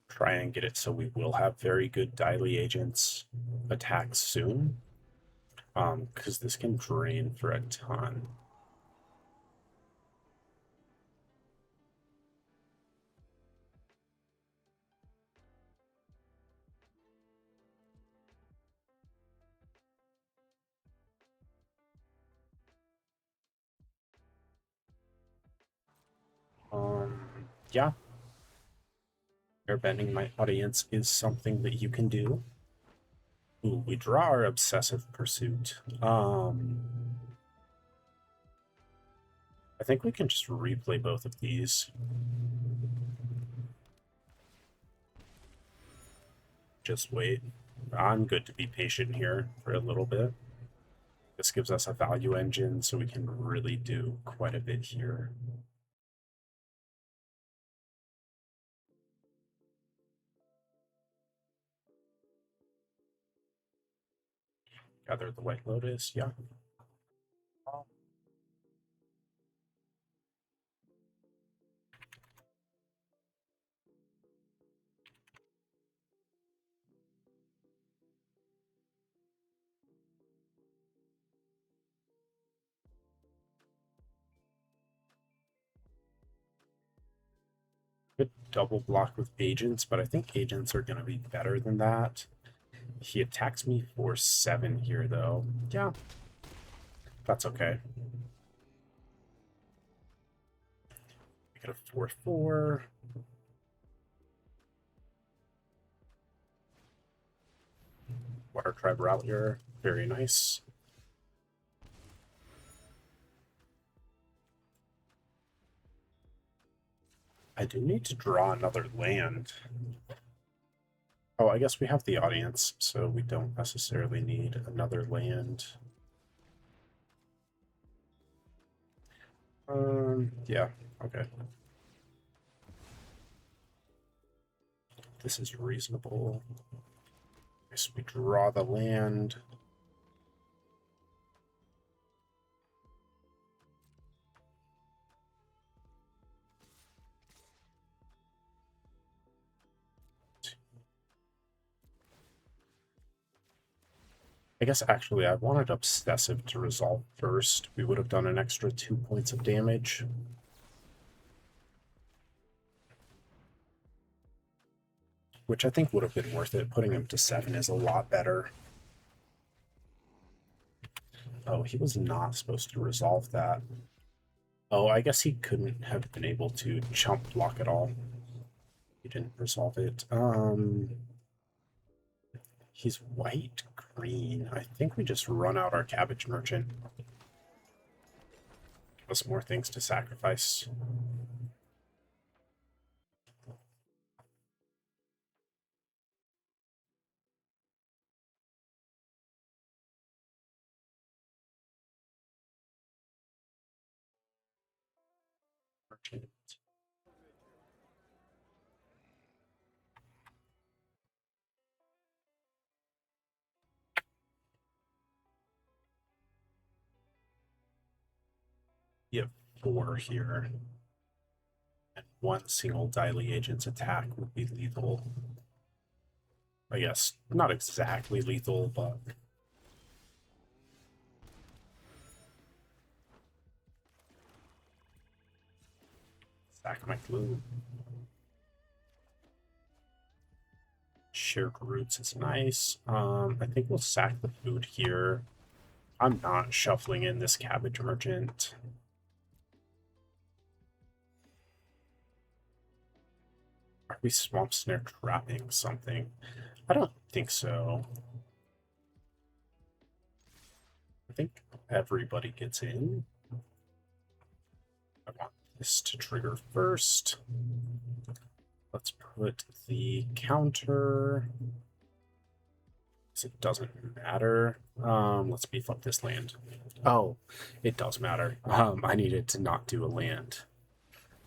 Try and get it so we will have very good Daily Agents attack soon. Because this can drain for a ton. Yeah. Airbending my audience is something that you can do. Ooh, we draw our Obsessive Pursuit. I think we can just replay both of these. Just wait. I'm good to be patient here for a little bit. This gives us a value engine, so we can really do quite a bit here. Gather the White Lotus, yeah. Could double block with agents, but I think agents are going to be better than that. He attacks me for 7 here, though. Yeah, that's okay. I get a 4/4. Water Tribe Router, very nice. I do need to draw another land. Oh, I guess we have the audience, so we don't necessarily need another land. Yeah, okay. This is reasonable. Guess we draw the land. I guess actually I wanted Obsessive to resolve first. We would have done an extra 2 points of damage. Which I think would have been worth it. Putting him to 7 is a lot better. Oh, he was not supposed to resolve that. Oh, I guess he couldn't have been able to chump block at all. He didn't resolve it. He's white green. I think we just run out our Cabbage Merchant. Give us more things to sacrifice. Merchant. You have 4 here. And 1 single Daily Agent's attack would be lethal. I guess not exactly lethal, but sack my clue. Shared roots is nice. I think we'll sack the food here. I'm not shuffling in this Cabbage Merchant. Are we Swamp Snare trapping something? I don't think so. I think everybody gets in. I want this to trigger first. Let's put the counter. It doesn't matter. Let's beef up this land. Oh, it does matter. I needed to not do a land.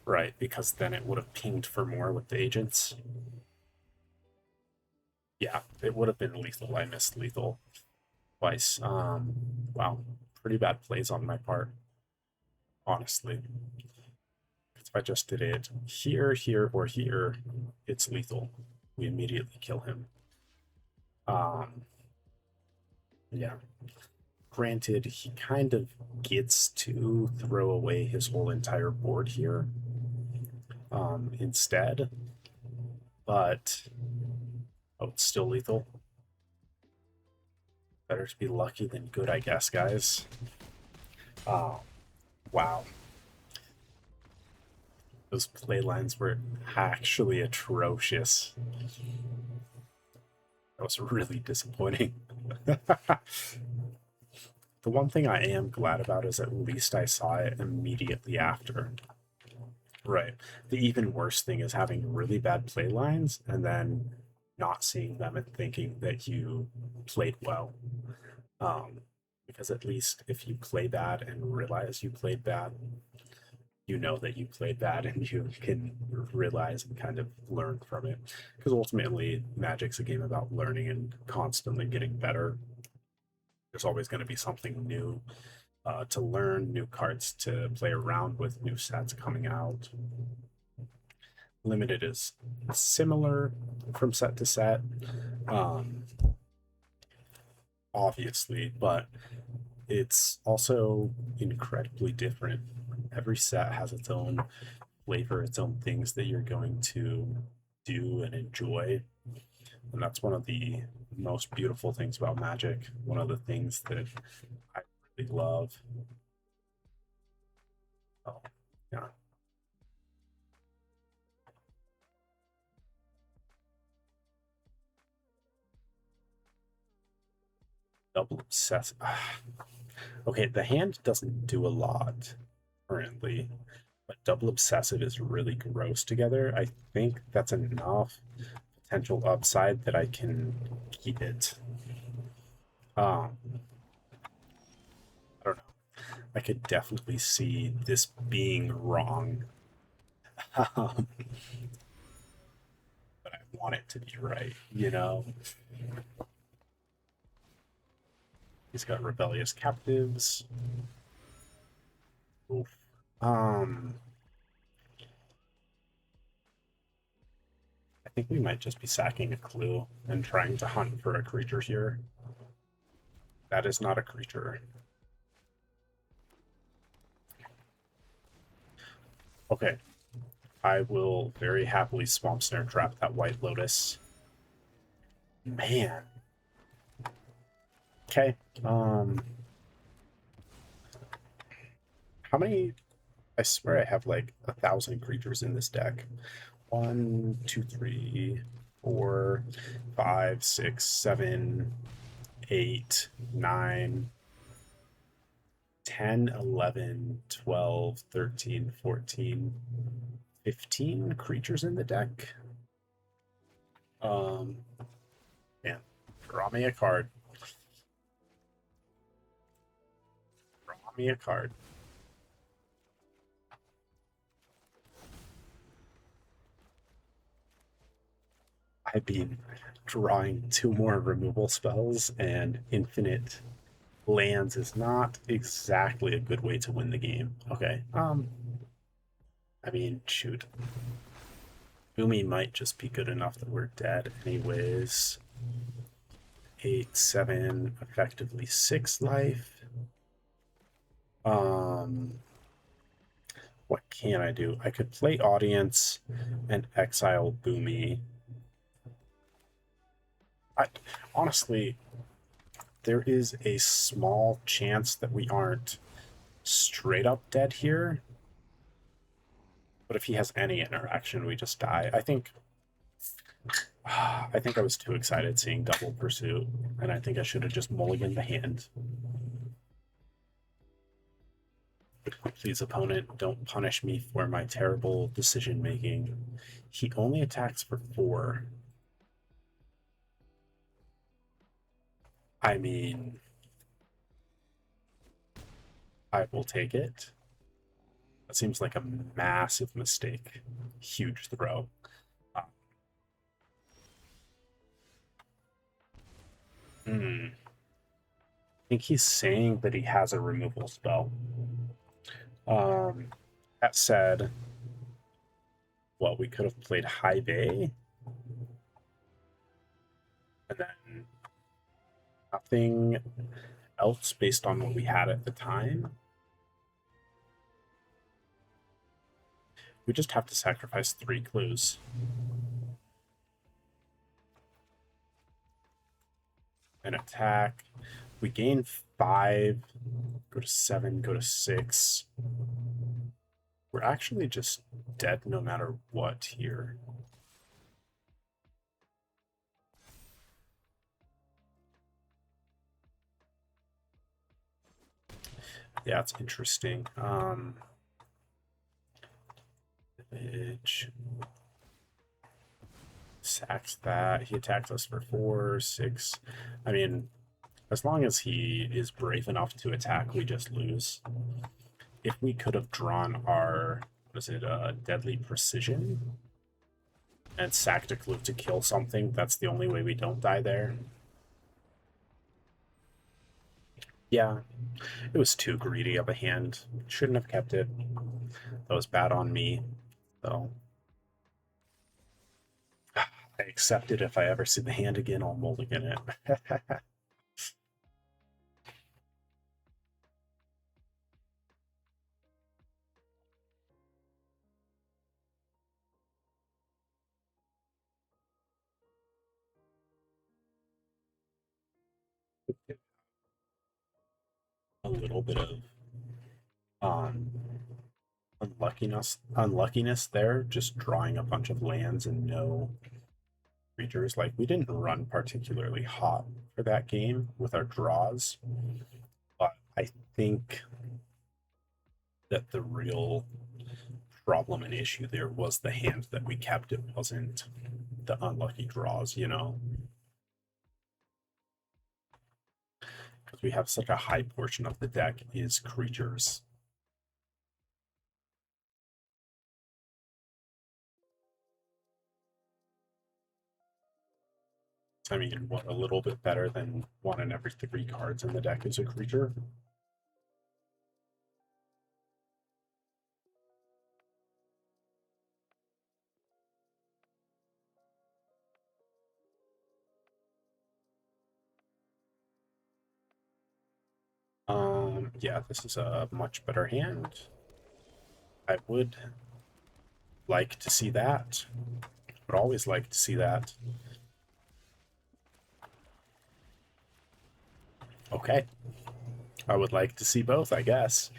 Right, because then it would have pinged for more with the agents. Yeah, it would have been lethal. I missed lethal twice. Wow, pretty bad plays on my part, honestly. If I just did it here, here, or here, it's lethal. We immediately kill him. Yeah. Granted, he kind of gets to throw away his whole entire board here instead, but oh, it's still lethal. Better to be lucky than good, I guess, guys. Oh, wow. Those play lines were actually atrocious. That was really disappointing. The one thing I am glad about is at least I saw it immediately after. Right. The even worse thing is having really bad play lines and then not seeing them and thinking that you played well. Because at least if you play bad and realize you played bad, you know that you played bad and you can realize and kind of learn from it. Because ultimately, Magic's a game about learning and constantly getting better. There's always going to be something new to learn, new cards to play around with, new sets coming out. Limited is similar from set to set, obviously, but it's also incredibly different. Every set has its own flavor its own things that you're going to do and enjoy. And that's one of the most beautiful things about Magic. One of the things that I really love. Oh, yeah. Double obsessive. Okay, the hand doesn't do a lot currently, but double obsessive is really gross together. I think that's enough potential upside that I can keep it. Um, I don't know. I could definitely see this being wrong, but I want it to be right, you know? He's got rebellious captives. Oof. Um, I think we might just be sacking a clue and trying to hunt for a creature here. That is not a creature. Okay, I will very happily Swamp Snare Trap that White Lotus. Man. Okay. How many? I swear I have like 1,000 creatures in this deck. 1, 2, 3, 4, 5, 6, 7, 8, 9, 10, 11, 12, 13, 14, 15 creatures in the deck. Um, Man, draw me a card. Draw me a card. I've been drawing 2 more removal spells, and infinite lands is not exactly a good way to win the game. Okay. I mean, shoot. Boomy might just be good enough that we're dead anyways. 8, 7, effectively 6 life. What can I do? I could play Audience and exile Boomy. I, honestly, there is a small chance that we aren't straight up dead here. But if he has any interaction, we just die. I think I was too excited seeing double pursuit, and I think I should have just mulliganed the hand. Please, opponent, don't punish me for my terrible decision making. He only attacks for 4. I mean, I will take it. That seems like a massive mistake. Huge throw. I think he's saying that he has a removal spell. Um, that said, well, we could have played High Bay, and then nothing else based on what we had at the time. We just have to sacrifice 3 clues. An attack. We gain 5, go to 7, go to 6. We're actually just dead no matter what here. Yeah, it's interesting. Bitch. Sacks that. He attacks us for 4, 6. I mean, as long as he is brave enough to attack, we just lose. If we could have drawn our, what is it, Deadly Precision, and sacked a clue to kill something, that's the only way we don't die there. Yeah, it was too greedy of a hand. Shouldn't have kept it. That was bad on me, though. I accept it. If I ever see the hand again, I'll mulligan it. A little bit of um unluckiness there, just drawing a bunch of lands and no creatures. Like we didn't run particularly hot for that game with our draws, but I think that the real problem and issue there was the hand that we kept. It wasn't the unlucky draws, you know, because we have such a high portion of the deck is creatures. I mean, what, a little bit better than one in every 3 cards in the deck is a creature. Yeah, this is a much better hand. I would like to see that. Would always like to see that. Okay. I would like to see both, I guess.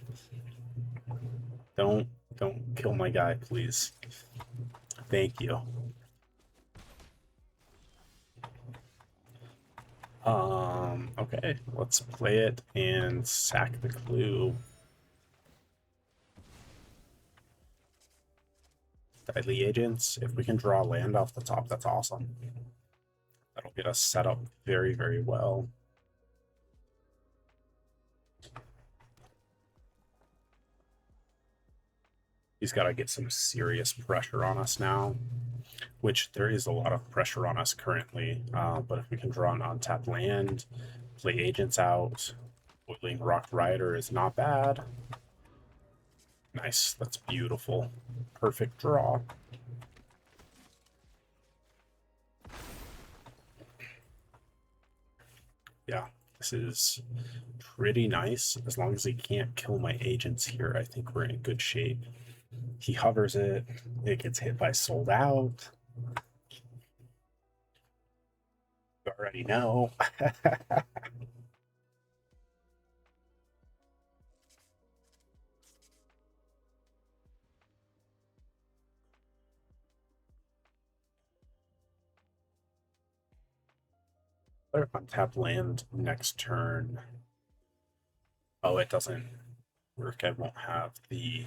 Don't don't kill my guy, please. Thank you. Okay, let's play it and sack the clue. Deadly agents. If we can draw land off the top, that's awesome. That'll get us set up very, very well. He's got to get some serious pressure on us now, which there is a lot of pressure on us currently. But if we can draw an untapped land, play agents out, Boiling Rock Rider is not bad. Nice, that's beautiful. Perfect draw. Yeah, this is pretty nice. As long as he can't kill my agents here, I think we're in good shape. He hovers it, it gets hit by sold out. You already know. Untap land next turn. Oh, it doesn't work. I won't have the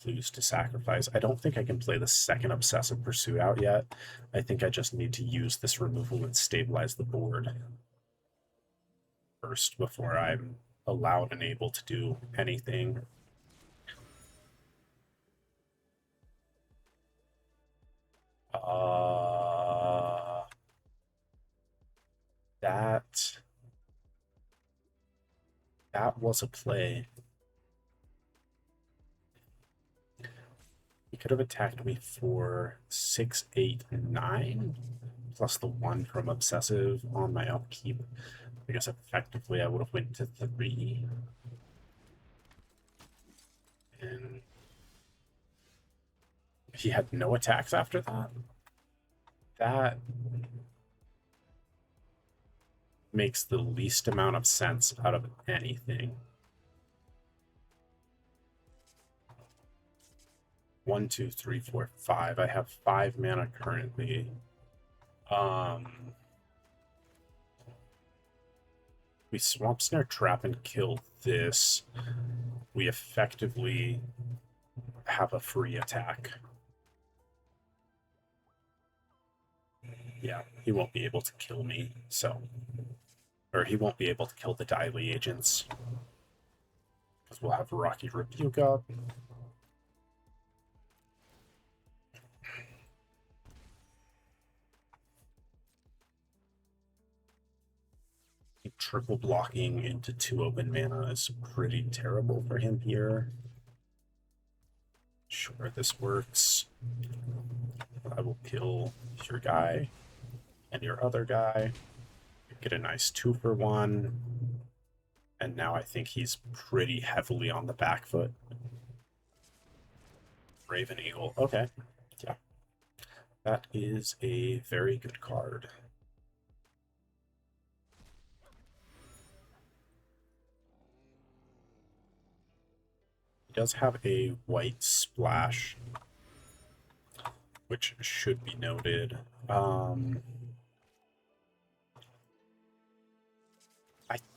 clues to sacrifice. I don't think I can play the second Obsessive Pursuit out yet. I think I just need to use this removal and stabilize the board first before I'm allowed and able to do anything. That was a play. He could have attacked me for 6, 8, 9, plus the 1 from Obsessive on my upkeep. I guess effectively I would have went to 3. And he had no attacks after that? That makes the least amount of sense out of anything. 1, 2, 3, 4, 5. I have 5 mana currently. We Swamp Snare Trap and kill this. We effectively have a free attack. Yeah, he won't be able to kill me, so. Or he won't be able to kill the Daily agents. Because we'll have Rocky Rebuke up. Triple blocking into 2 open mana is pretty terrible for him here. Sure, this works. I will kill your guy and your other guy. Get a nice 2 for 1. And now I think he's pretty heavily on the back foot. Raven Eagle. Okay. Yeah. That is a very good card. He does have a white splash, which should be noted. I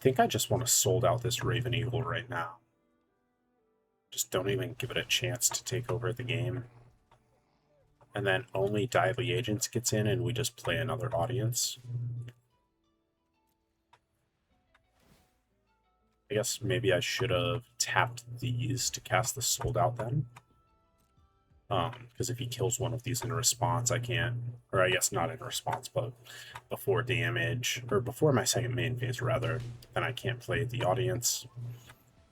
think I just want to sold out this Raven Eagle right now. Just don't even give it a chance to take over the game. And then only Dively Agents gets in and we just play another audience. I guess maybe I should have tapped these to cast the sold out then. Because if he kills one of these in response, I can't, or I guess not in response, but before damage, or before my second main phase rather, then I can't play the audience.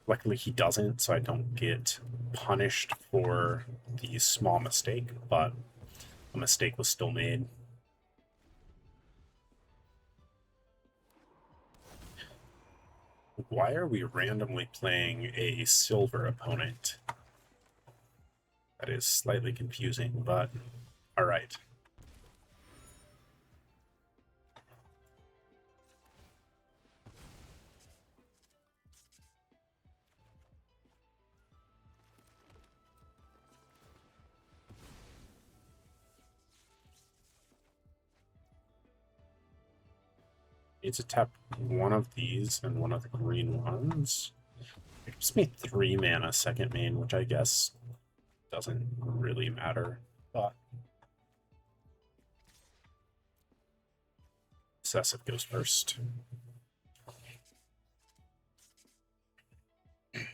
Luckily he doesn't, so I don't get punished for the small mistake, but a mistake was still made. Why are we randomly playing a silver opponent? That is slightly confusing, but alright. Need to tap one of these and one of the green ones. It gives me 3 mana second main, which I guess doesn't really matter, but Obsessive goes first. And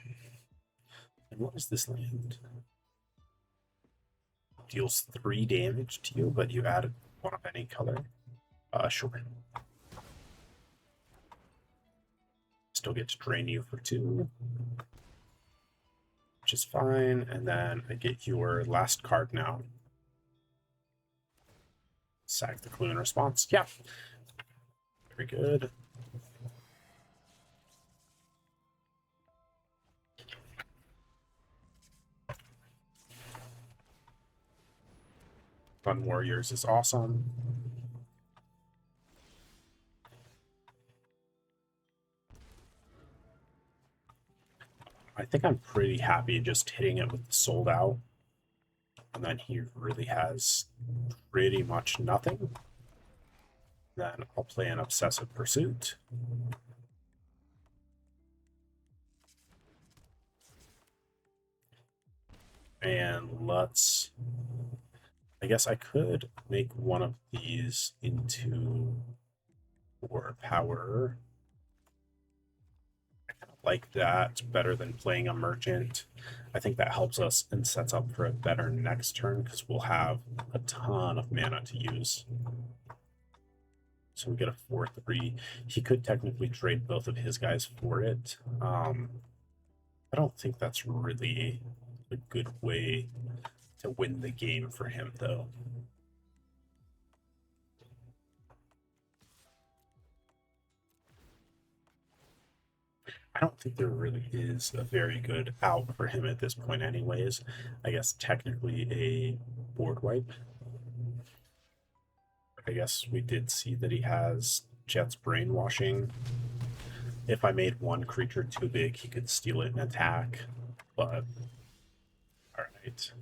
what is this land? Deals 3 damage to you, but you added one of any color. Sure. Still get to drain you for 2, which is fine. And then I get your last card now. Sack the clue in response. Yeah. Very good. Fun Warriors is awesome. I think I'm pretty happy just hitting it with the sold out. And then he really has pretty much nothing. Then I'll play an Obsessive Pursuit. And let's... I guess I could make one of these into 4 power. Like that better than playing a merchant. I think that helps us and sets up for a better next turn because we'll have a ton of mana to use. So we get a 4/3. He could technically trade both of his guys for it. I don't think that's really a good way to win the game for him, though. I don't think there really is a very good out for him at this point anyways. I guess technically a board wipe. I guess we did see that he has Jet's Brainwashing. If I made one creature too big, he could steal it and attack, but alright.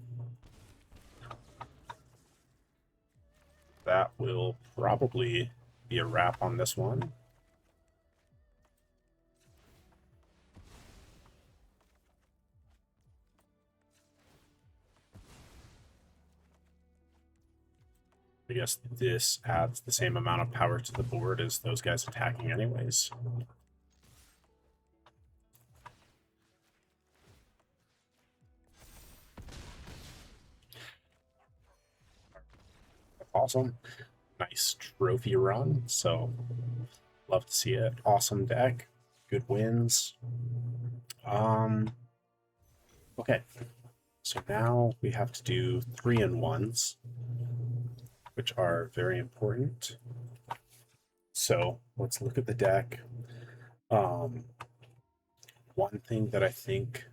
That will probably be a wrap on this one. I guess this adds the same amount of power to the board as those guys attacking anyways. Awesome. Nice trophy run, so love to see it. Awesome deck. Good wins. Okay. So now we have to do 3-in-1s, which are very important. So let's look at the deck. One thing that I think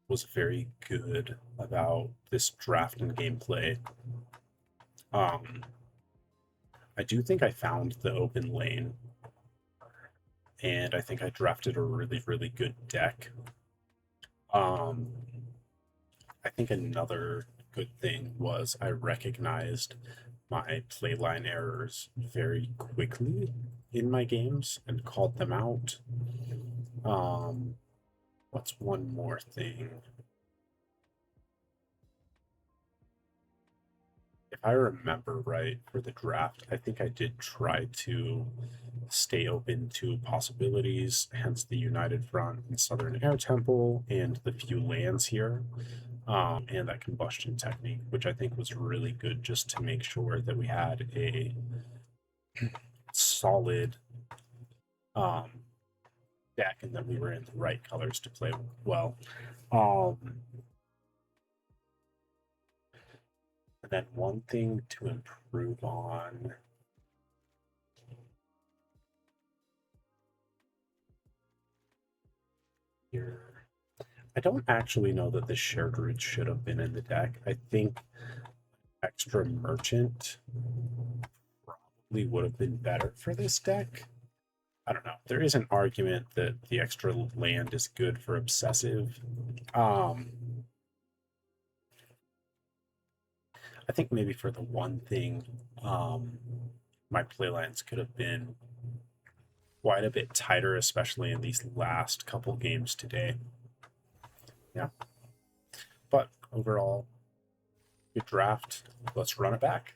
was very good about this draft and gameplay, I do think I found the open lane, and I think I drafted a really, really good deck. Um, I think another good thing was I recognized my playline errors very quickly in my games and called them out. Um, what's one more thing? If I remember right for the draft, I think I did try to stay open to possibilities, hence the United Front and Southern Air Temple and the few lands here, and that combustion technique, which I think was really good just to make sure that we had a solid um, deck and that we were in the right colors to play well. Um, and then one thing to improve on here. I don't actually know that the shared route should have been in the deck. I think extra merchant probably would have been better for this deck. I don't know. There is an argument that the extra land is good for obsessive. Um, I think maybe for the one thing, um, my playlines could have been quite a bit tighter, especially in these last couple games today. Yeah. But overall, good draft. Let's run it back.